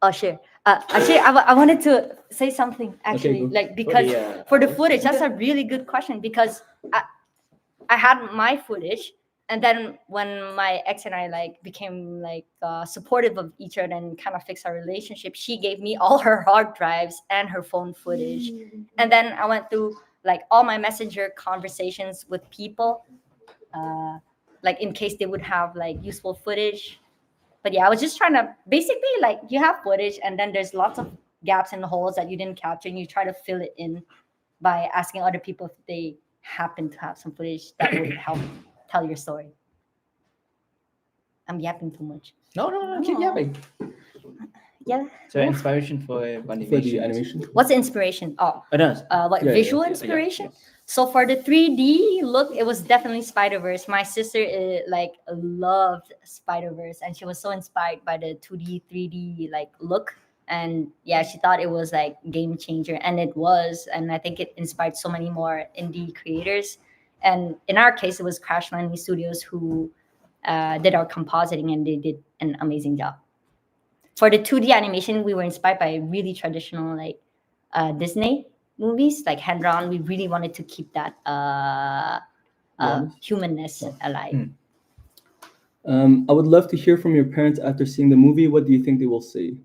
Oh, sure. Actually, I wanted to say something actually, go. like because for the footage, that's a really good question because I had my footage, and then when my ex and I like became like supportive of each other and kind of fixed our relationship, she gave me all her hard drives and her phone footage, and then I went through like all my messenger conversations with people, like in case they would have like useful footage. But yeah, I was just trying to basically like you have footage and then there's lots of gaps and holes that you didn't capture and you try to fill it in by asking other people if they happen to have some footage that would help tell your story. I'm yapping too much. No, keep yapping. Yeah. So inspiration for For the animation. What's the inspiration? Oh, no. what Yeah, visual yeah, inspiration? So for the 3D look, it was definitely Spider-Verse. My sister like loved Spider-Verse, and she was so inspired by the 2D, 3D like look. And yeah, she thought it was like game changer, and it was. And I think it inspired so many more indie creators. And in our case, it was Crash Landing Studios who did our compositing, and they did an amazing job. For the 2D animation, we were inspired by really traditional like Disney movies, like hand-drawn. We really wanted to keep that humanness alive. I would love to hear from your parents after seeing the movie. What do you think they will say?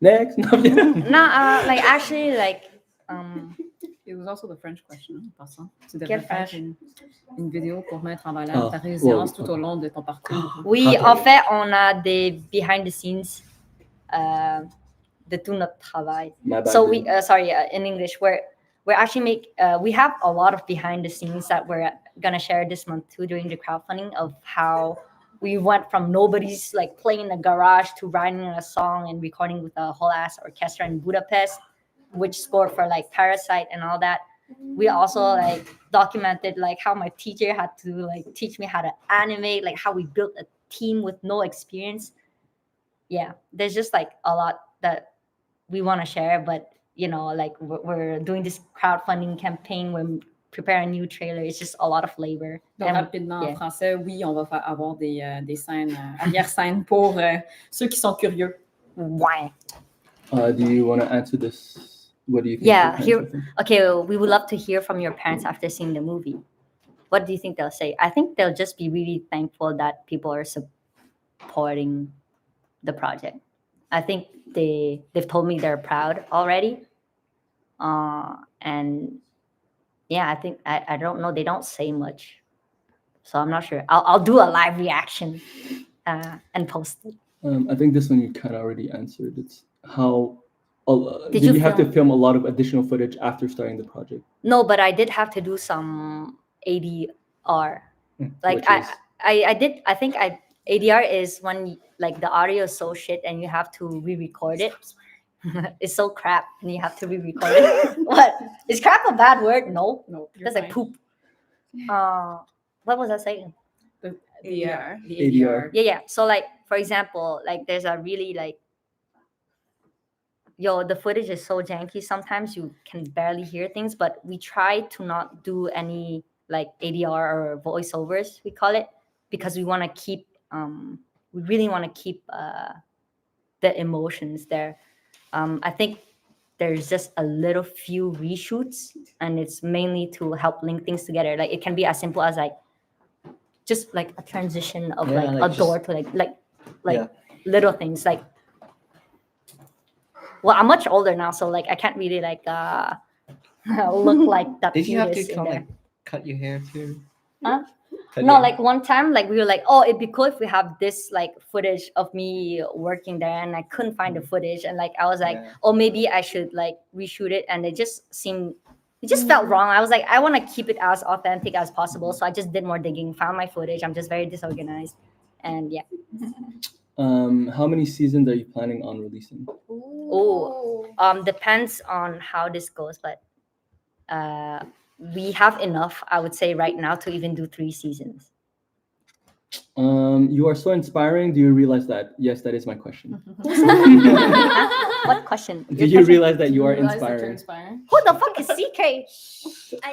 Next. Like actually, like It was also the French question, en passant. Tu Quel devrais faire French? une vidéo pour mettre en valeur ta Ah, résilience wow, tout au long de ton parcours. oui, en fait, on a des behind the scenes de tout notre travail. My bad, So dude. we in English, we're actually we have a lot of behind the scenes that we're gonna share this month too during the crowdfunding of how we went from nobody's like playing in the garage to writing a song and recording with a whole ass orchestra in Budapest, which scored for like Parasite and all that. We also like documented like how my teacher had to like teach me how to animate, like how we built a team with no experience. Yeah, there's just like a lot that we want to share, but you know, like we're doing this crowdfunding campaign, we're preparing a new trailer. It's just a lot of labor. Donc, And- rapidement, yeah. en français, oui, on va avoir des scènes, arrière-scènes pour ceux qui sont curieux. Why? Do you want to answer this? What do you think? Yeah, your parents here- will think? Okay, we would love to hear from your parents after seeing the movie. What do you think they'll say? I think they'll just be really thankful that people are supporting the project. I think they've told me they're proud already. And yeah, I think I don't know. They don't say much, so I'm not sure. I'll do a live reaction and post it. I think this one you kind of already answered. It's how. Did Did you you have to film- film a lot of additional footage after starting the project? No, but I did have to do some ADR. Like Which is- I think ADR is when like the audio is so shit and you have to re-record it. It's so crap and you have to re-record it. What? Is crap a bad word? No. No, you're That's like fine. poop. What was I saying? The ADR. The ADR. Yeah. So like for example, like there's a really like the footage is so janky sometimes you can barely hear things, but we try to not do any like ADR or voiceovers, we call it, because we want to keep we really want to keep the emotions there. I think there's just a little few reshoots and it's mainly to help link things together. Like it can be as simple as like just like a transition of Yeah, like like a door to like little things like well, I'm much older now, so like I can't really like look like that. Did you have to fetus in kind of there. like cut your hair too? Huh? Cut No, your- like one time, like we were like, oh, it'd be cool if we have this like footage of me working there, and I couldn't find the footage, and like I was like, Yeah. oh, maybe I should like reshoot it, and it just felt wrong. I was like, I want to keep it as authentic as possible, so I just did more digging, found my footage. I'm just very disorganized, and yeah. How many seasons are you planning on releasing? Depends on how this goes, but we have enough, I would say, right now to even do 3 seasons. You are so inspiring. Do you realize that? Yes, that is my question. What question? Do you realize that you are realize that you're inspiring? Who the fuck is CK?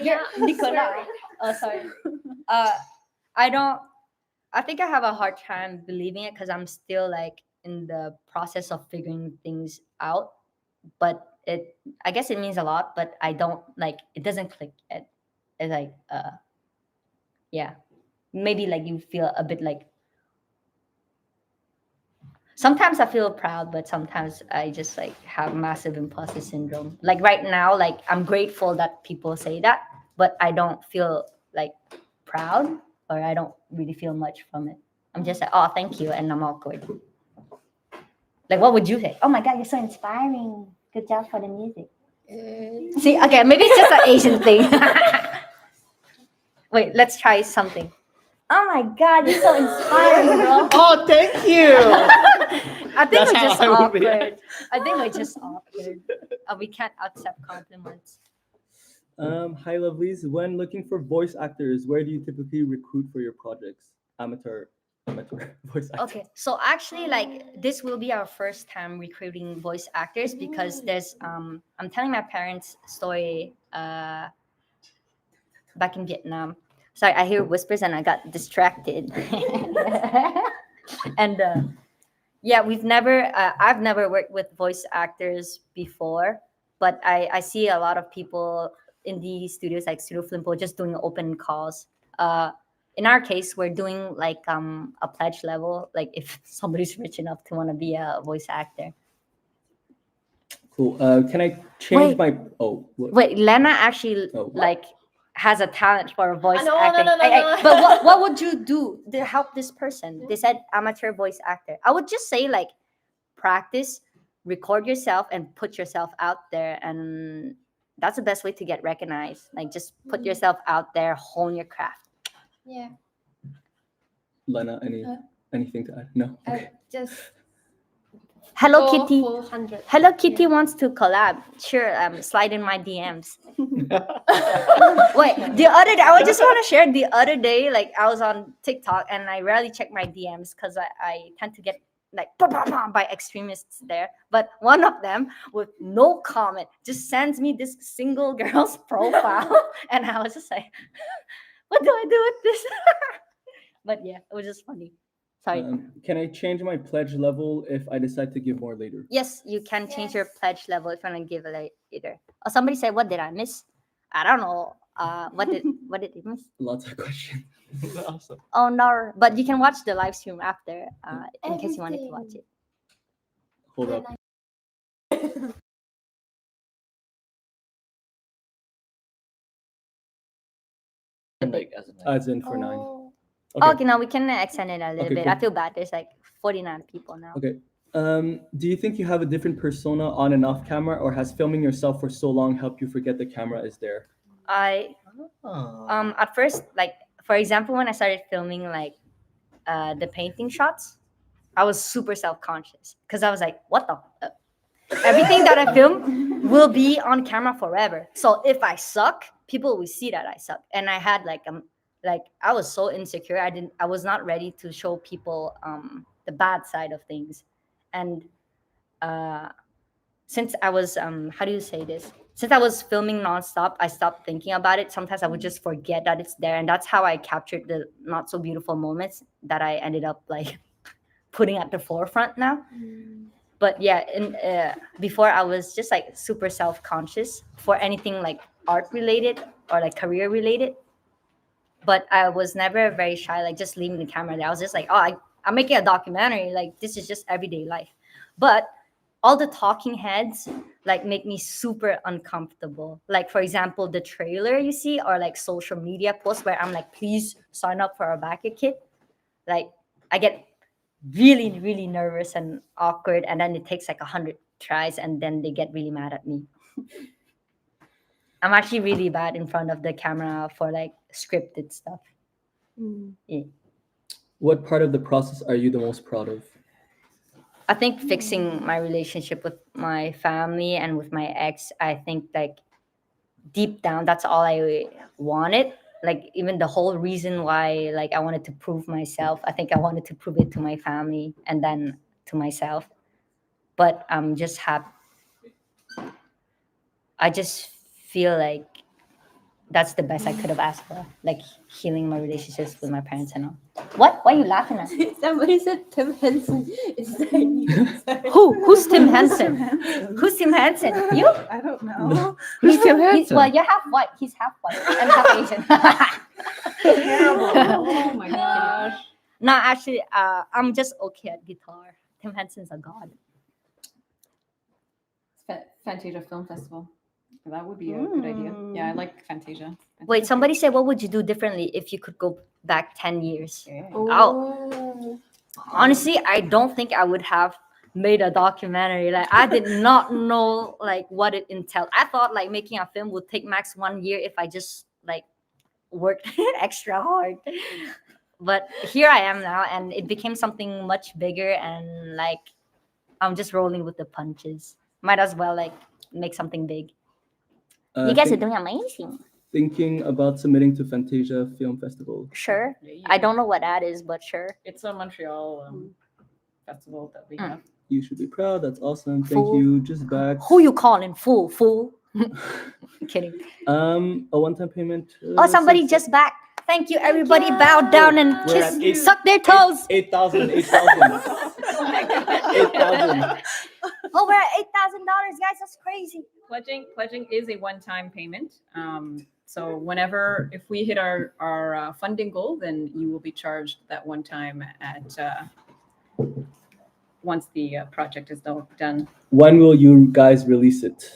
Yeah, Nicola. Oh, sorry. I think I have a hard time believing it because I'm still like in the process of figuring things out. But I guess it means a lot, but I don't like it doesn't click yet. It's like yeah. Maybe like you feel a bit like sometimes I feel proud, but sometimes I just like have massive imposter syndrome. Like right now, like I'm grateful that people say that, but I don't feel like proud or I don't really feel much from it. I'm just like, oh, thank you, and I'm awkward. Like, what would you say? Oh my God, you're so inspiring. Good job for the music. See, okay, maybe it's just an Asian thing. Wait, let's try something. Oh my God, you're so inspiring, bro. Oh, thank you. I think That's we're how just I would be. awkward. I think we're just awkward. We can't accept compliments. Hi, lovelies. When looking for voice actors, where do you typically recruit for your projects? Amateur voice actor. Okay, so actually, like this will be our first time recruiting voice actors because there's I'm telling my parents' story back in Vietnam. Sorry, I hear whispers and I got distracted. And yeah, I've never worked with voice actors before, but I see a lot of people in these studios like Studio Flimpo just doing open calls. In our case, we're doing like a pledge level, like if somebody's rich enough to want to be a voice actor. Cool. Can I change Wait. my? Oh, what? Wait, Lena actually Oh. like has a talent for voice No, no, acting. no, no, Hey, no. but what would you do to help this person? They said amateur voice actor. I would just say like practice, record yourself, and put yourself out there, and that's the best way to get recognized. Like just put yourself out there, hone your craft. Yeah, Lena, anything to add? No. Okay. just Hello go Kitty. full 100. Hello Kitty wants to collab. Sure, slide in my DMs. Wait, the other day, I would just want to share the other day, like I was on TikTok and I rarely check my DMs because I tend to get like by extremists there. But one of them with no comment just sends me this single girl's profile. And I was just like, what do I do with this? But yeah, it was just funny. Sorry. Can I change my pledge level if I decide to give more later? Yes, you can change your Yes. pledge level if you want to give it later. Oh, somebody said, what did I miss? I don't know. What did you miss? Lots of questions. Awesome. Oh no! But you can watch the live stream after, in case you wanted to watch it. Hold up. Like, as in, like, As in for 9. Oh. Okay, now we can extend it a little Okay, bit. cool. I feel bad. There's like 49 people now. Okay. Do you think you have a different persona on and off camera, or has filming yourself for so long helped you forget the camera is there? I oh. at first, like for example, when I started filming like the painting shots, I was super self-conscious because I was like, what the everything that I film will be on camera forever. So if I suck, people will see that I suck. And I had like I was so insecure. I was not ready to show people the bad side of things. And uh since I was how do you say this? Since I was filming nonstop, I stopped thinking about it. Sometimes I would just forget that it's there, and that's how I captured the not so beautiful moments that I ended up like putting at the forefront now. But yeah, before I was just like super self-conscious for anything like art related or like career related. But I was never very shy, like just leaving the camera there. I was just like, oh, I'm making a documentary. Like this is just everyday life. But all the talking heads like make me super uncomfortable. Like for example, the trailer you see or like social media posts where I'm like, please sign up for our backer kit. Like I get really, really nervous and awkward, and then it takes like 100 tries, and then they get really mad at me. I'm actually really bad in front of the camera for like scripted stuff. Yeah. What part of the process are you the most proud of? I think fixing my relationship with my family and with my ex, I think like deep down, that's all I wanted. Like even the whole reason why like I wanted to prove myself, I think I wanted to prove it to my family and then to myself. But I'm just happy. I just feel like that's the best I could have asked for, like healing my relationships with my parents and all. What? Why are you laughing at? Somebody said Tim Henson is that Who? Who's Tim Henson? Who's Tim Henson? You? I don't know. Who's Tim Well, Henson? you're half white. He's half white. I'm half Asian. Terrible. Oh my gosh. No, actually, I'm just okay at guitar. Tim Henson's a god. Fantasia Film Festival. That would be a good idea. Yeah, I like Fantasia. Wait, somebody said, what would you do differently if you could go back 10 years? Yeah. Oh. Honestly, I don't think I would have made a documentary. Like I did not know like what it entailed. I thought like making a film would take max 1 year if I just like worked extra hard. But here I am now, and it became something much bigger, and like I'm just rolling with the punches. Might as well like make something big. You guys are doing amazing. Thinking about submitting to Fantasia Film Festival. Sure. I don't know what that is, but sure. It's a Montreal festival that we have. You should be proud. That's awesome. Thank Fool. you. Just back. Who you calling fool? Fool. Kidding. A one-time payment. Oh, somebody just back. Thank you, everybody. Bow down and We're at kiss, suck their toes. 8,000. 8,000. 8,000. Oh, we're at $8,000, guys. That's crazy. Pledging is a one-time payment. So whenever, if we hit our funding goal, then you will be charged that one time at once the project is done. When will you guys release it?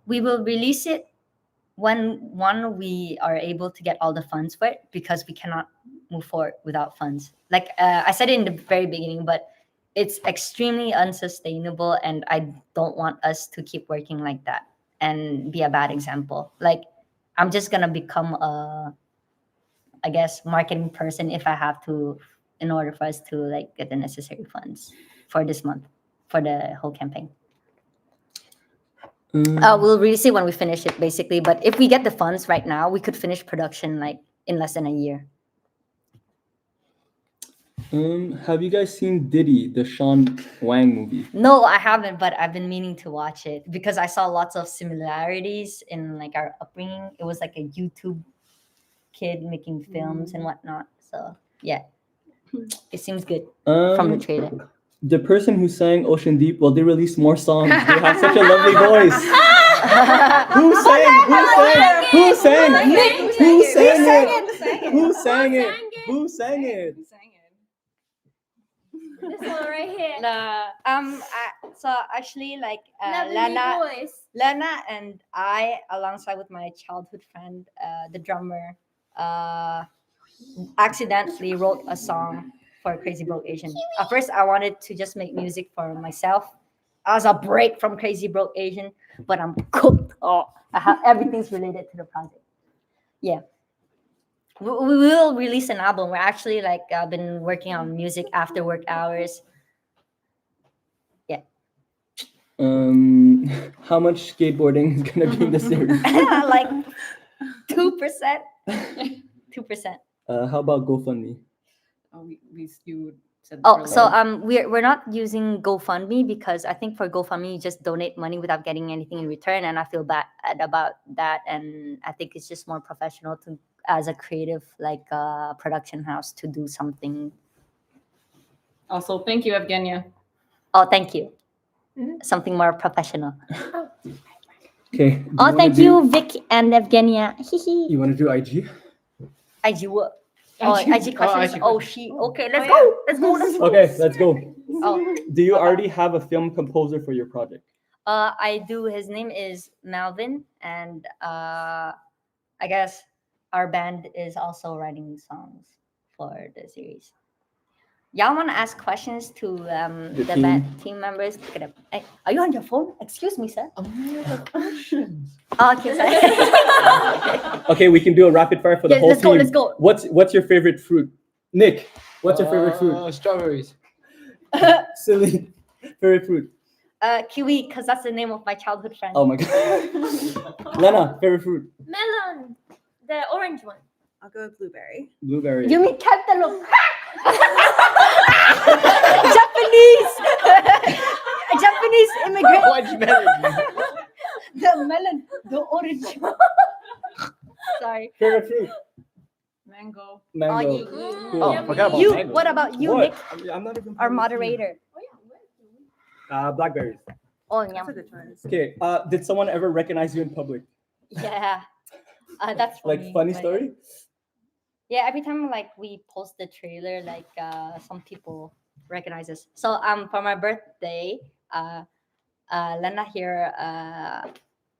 We will release it when we are able to get all the funds for it, because we cannot move forward without funds. Like I said it in the very beginning, but it's extremely unsustainable, and I don't want us to keep working like that and be a bad example. Like I'm just gonna become a, I guess, marketing person if I have to, in order for us to like get the necessary funds for this month for the whole campaign. We'll release it when we finish it, basically. But if we get the funds right now, we could finish production like in less than a year. Have you guys seen Diddy, the Sean Wang movie? No, I haven't, but I've been meaning to watch it because I saw lots of similarities in like our upbringing. It was like a YouTube kid making films and whatnot. So yeah, it seems good from the trailer. The person who sang Ocean Deep, well, they released more songs. They have such a lovely voice. Who sang? Who sang? Who sang it? Who sang it? Who sang it? This one right here. So actually, like Lovely voice. Lena and I, alongside with my childhood friend, the drummer, accidentally wrote a song for Crazy Broke Asian. At first, I wanted to just make music for myself as a break from Crazy Broke Asian, but I'm cooked. Oh, everything's related to the project. Yeah. we will release an album. We're actually like been working on music after work hours. How much skateboarding is gonna be in the series? Like 2%. 2%. How about GoFundMe? You said Oh, earlier. so we're not using GoFundMe because I think for GoFundMe you just donate money without getting anything in return, and I feel bad about that. And I think it's just more professional to, as a creative like production house, to do something. Also, thank you, Evgenia. Oh, thank you. Something more professional. Okay. Oh, thank you, Vic and Evgenia. You want to do IG? IG what? Oh, IG questions. IG Oh, she. Okay, let's go. Let's go. Let's go. Okay, let's go. Oh, Do you already have a film composer for your project? I do. His name is Malvin, and I guess our band is also writing songs for the series. Y'all want to ask questions to the team. band team members? Hey, are you on your phone? Excuse me, sir. Oh, questions. Oh, okay, sorry. Okay, we can do a rapid fire for the Yes, whole let's go, team. let's go. What's your favorite fruit? Nick, what's your favorite fruit? Strawberries. Silly. Favorite fruit. Kiwi, because that's the name of my childhood friend. Oh my god. Lena, favorite fruit. Melon, the orange one. I'll go with blueberry. Blueberry. You mean cantaloupe? Japanese. Japanese immigrant. White melon. The melon, the orange. Sorry. Favorite fruit. Mango. Mango. Oh, yeah. Cool. Oh, I forgot about You. mango. What about you, What? Nick? I'm not even. Our moderator. Blackberries. Oh, That's a yeah. good choice. Okay. Did someone ever recognize you in public? Yeah. That's funny. Like funny but story? Yeah, every time like we post the trailer, like some people recognize us. So for my birthday, Lena here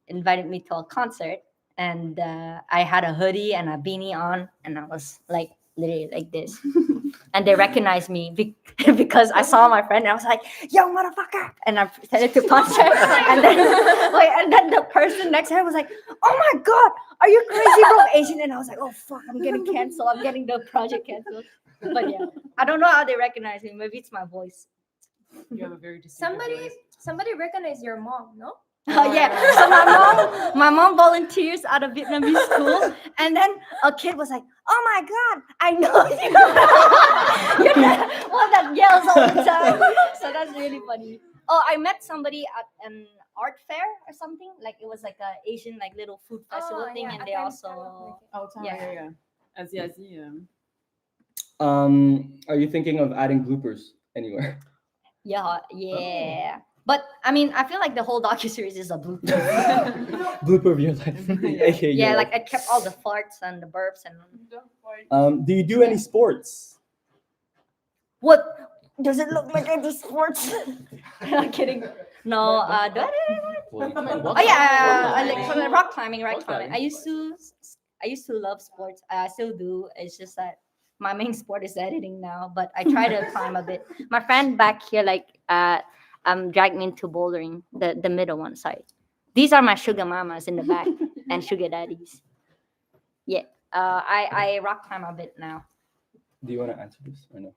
invited me to a concert, and I had a hoodie and a beanie on, and I was like literally like this. And they recognized me because I saw my friend, and I was like, "Yo, motherfucker!" And I pretended to punch her, and then the person next to her was like, "Oh my god, are you crazy, bro, Asian?" And I was like, "Oh fuck, I'm getting canceled. I'm getting the project canceled." But yeah, I don't know how they recognize me. Maybe it's my voice. You have a very distinctive voice. Somebody recognized your mom, no? Oh yeah. So my mom volunteers at a Vietnamese school, and then a kid was like, "Oh my god, I know you." You're the one that yells all the time. So that's really funny. Oh, I met somebody at an art fair or something. Like it was like a Asian like little food festival thing, and they also. Oh, Yeah. yeah. Are you thinking of adding bloopers anywhere? Yeah. But I mean, I feel like the whole docuseries is a blooper. Blooper of your life. AKA Yeah, your like life. I kept all the farts and the burps and. Do you do any sports? What does it look like I do sports? I'm kidding. No, do I? Oh yeah, I like from the rock climbing. I used to love sports. I still do. It's just that my main sport is editing now, but I try to climb a bit. My friend back here, like, dragged me into bouldering, the middle one. Sorry, these are my sugar mamas in the back and sugar daddies. Yeah, I rock climb a bit now. Do you want to answer this or no?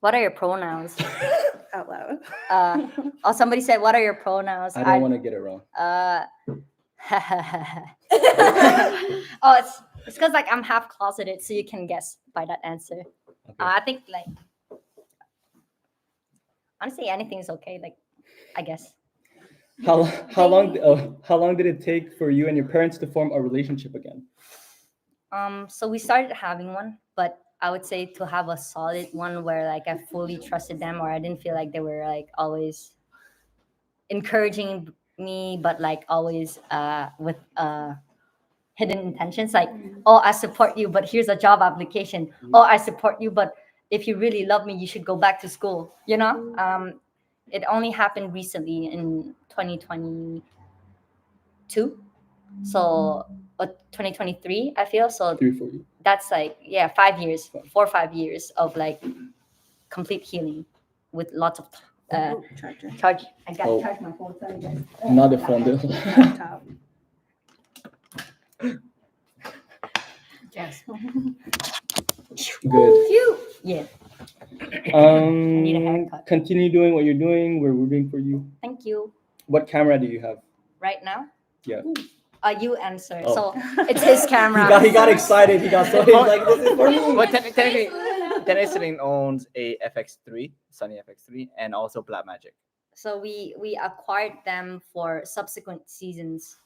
What are your pronouns? Out loud. Oh, somebody said, "What are your pronouns?" I don't want to get it wrong. Oh, it's because like I'm half closeted, so you can guess by that answer. Okay. I think like honestly, anything is okay. Like, I guess. How long did it take for you and your parents to form a relationship again? So we started having one, but I would say to have a solid one where like I fully trusted them, or I didn't feel like they were like always encouraging me, but like always with hidden intentions. Like, oh, I support you, but here's a job application. Oh, I support you, but if you really love me, you should go back to school. You know, it only happened recently in 2022. So, 2023, I feel so. 3 4 years. That's like 5 years, 4 or 5 years of like complete healing with lots of charge. I got to charge my phone. Sorry, guys. Not the phone. Laptop. Yes. Good. Phew. Yeah. need a Um, haircut. continue doing what you're doing. We're rooting for you. Thank you. What camera do you have? Right now? Yeah. You answer. Oh. So it's his camera. He got excited. He got so he's like, this is for me. But technically, Celine owns a FX3, Sony FX3, and also Blackmagic. So we acquired them for subsequent seasons.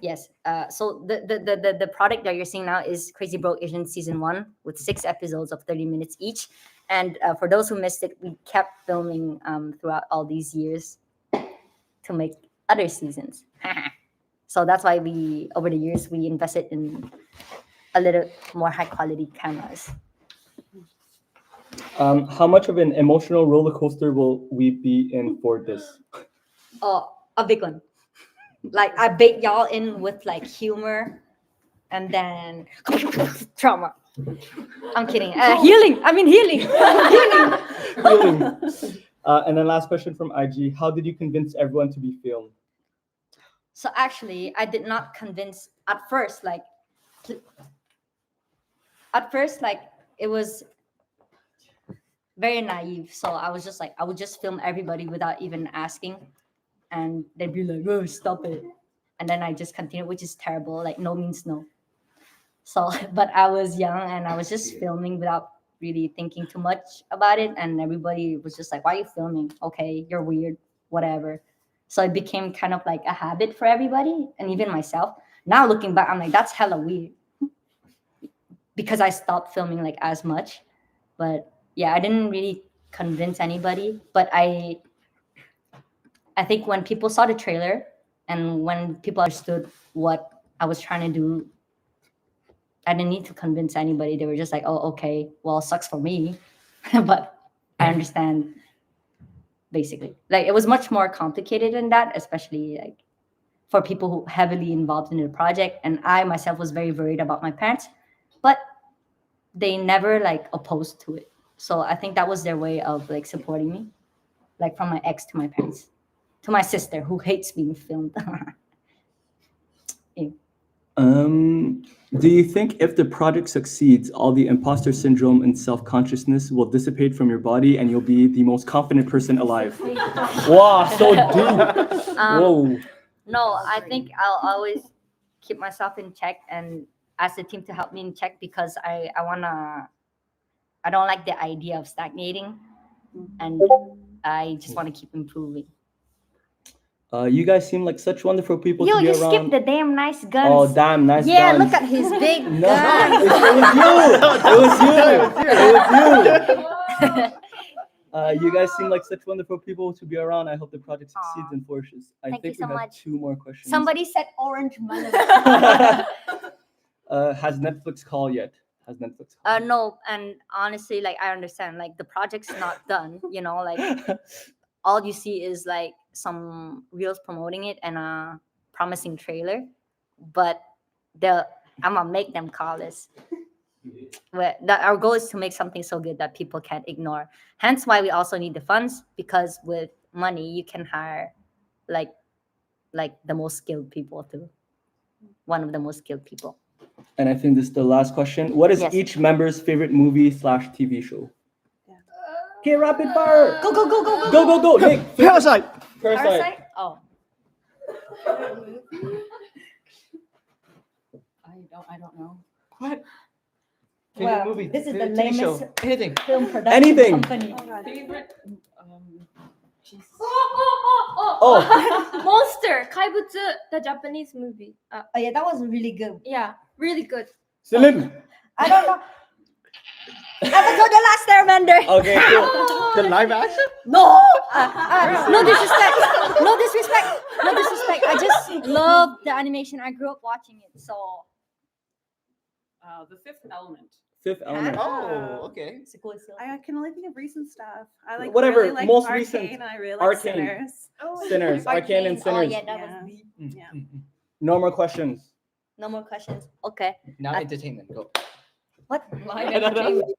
Yes. So the product that you're seeing now is Crazy Broke Asian season 1 with 6 episodes of 30 minutes each. And for those who missed it, we kept filming throughout all these years to make other seasons. So that's why we over the years we invested in a little more high quality cameras. How much of an emotional roller coaster will we be in for this? Oh, a big one. Like I bait y'all in with like humor, and then trauma. I'm kidding. Healing. I mean healing. Healing. And then last question from IG: how did you convince everyone to be filmed? So actually, I did not convince at first. Like it was very naive. So I was just like, I would just film everybody without even asking. And they'd be like, oh, stop it. And then I just continue, which is terrible. Like, no means no. So, but I was young and I was just filming without really thinking too much about it. And everybody was just like, why are you filming? Okay, you're weird, whatever. So it became kind of like a habit for everybody and even myself. Now looking back, I'm like, that's hella weird. Because I stopped filming like as much. But yeah, I didn't really convince anybody. But I think when people saw the trailer and when people understood what I was trying to do, I didn't need to convince anybody. They were just like, oh, okay, well, it sucks for me. But I understand, basically. Like, it was much more complicated than that, especially like for people who heavily involved in the project. And I myself was very worried about my parents, but they never like opposed to it. So I think that was their way of like supporting me, like from my ex to my parents. To my sister who hates being filmed. Yeah. Do you think if the project succeeds, all the imposter syndrome and self-consciousness will dissipate from your body and you'll be the most confident person alive? Wow, so deep. Whoa. No, I think I'll always keep myself in check and ask the team to help me in check because I don't like the idea of stagnating and I just want to keep improving. You guys seem like such wonderful people Yo, to be you around. skipped the damn nice guns. Oh, damn, nice yeah, guns. look at his big No, guns. it was you. You guys seem like such wonderful people to be around. I hope the project succeeds and flourishes. I Thank think you we so have much. 2 more questions. Somebody said orange melon. Has Netflix called yet? No, and honestly, like I understand, like the project's not done, like all you see is like some reels promoting it and a promising trailer, but I'm gonna make them call this. But our goal is to make something so good that people can't ignore. Hence why we also need the funds, because with money you can hire like the most skilled people too. One of the most skilled people. And I think this is the last question. What is Yes. each member's favorite movie/TV show? Okay, rapid fire. Go. Nick, Parasite. Parasite? Oh. I don't know. What? Well, movie, this is the favorite TV show, lamest anything. film production Anything. company. Favorite? Oh. Monster, Kaibutsu, the Japanese movie. Oh yeah, that was really good. Yeah, really good. Celine. I don't know. Avatar: The Last Airbender. Okay, cool. The live action? No, no disrespect. No disrespect. No disrespect. I just love the animation. I grew up watching it, so The Fifth Element. Fifth Element. Oh, okay. it's a cool film. I can only think of recent stuff. I like Whatever, really like most Arcane, recent. and I really like Arcane. Sinners. Sinners. Arcane and Oh Sinners. yeah, that Yeah. was deep. Yeah. No more questions. No more questions. Okay. Now entertainment. Go. What? Live entertainment.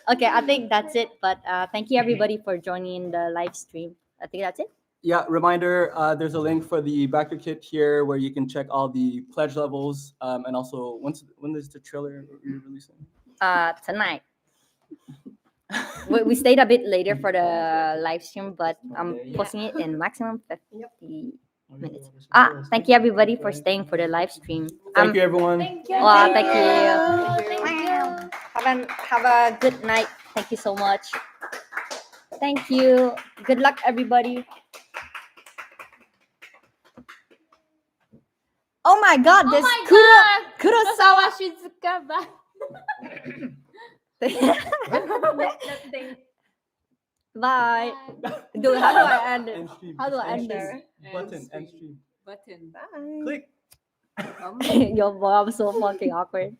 Okay, I think that's it. But thank you everybody for joining the live stream. I think that's it. yeah, reminder, there's a link for the backer kit here where you can check all the pledge levels. And also, when is the trailer releasing? Tonight. We stayed a bit later for the live stream, but I'm posting it in maximum 50 minutes. Thank you everybody for staying for the live stream. Thank you, everyone. Thank you. Thank you. Thank you. Have a good night. Thank you so much. Thank you. Good luck, everybody. Oh my God! This Kurosawa Shizuka ba? Bye. Dude, how do I end it? End stream. How do I end End this? stream. Button. End stream. Button. Click. Yo, bro, I'm so fucking awkward.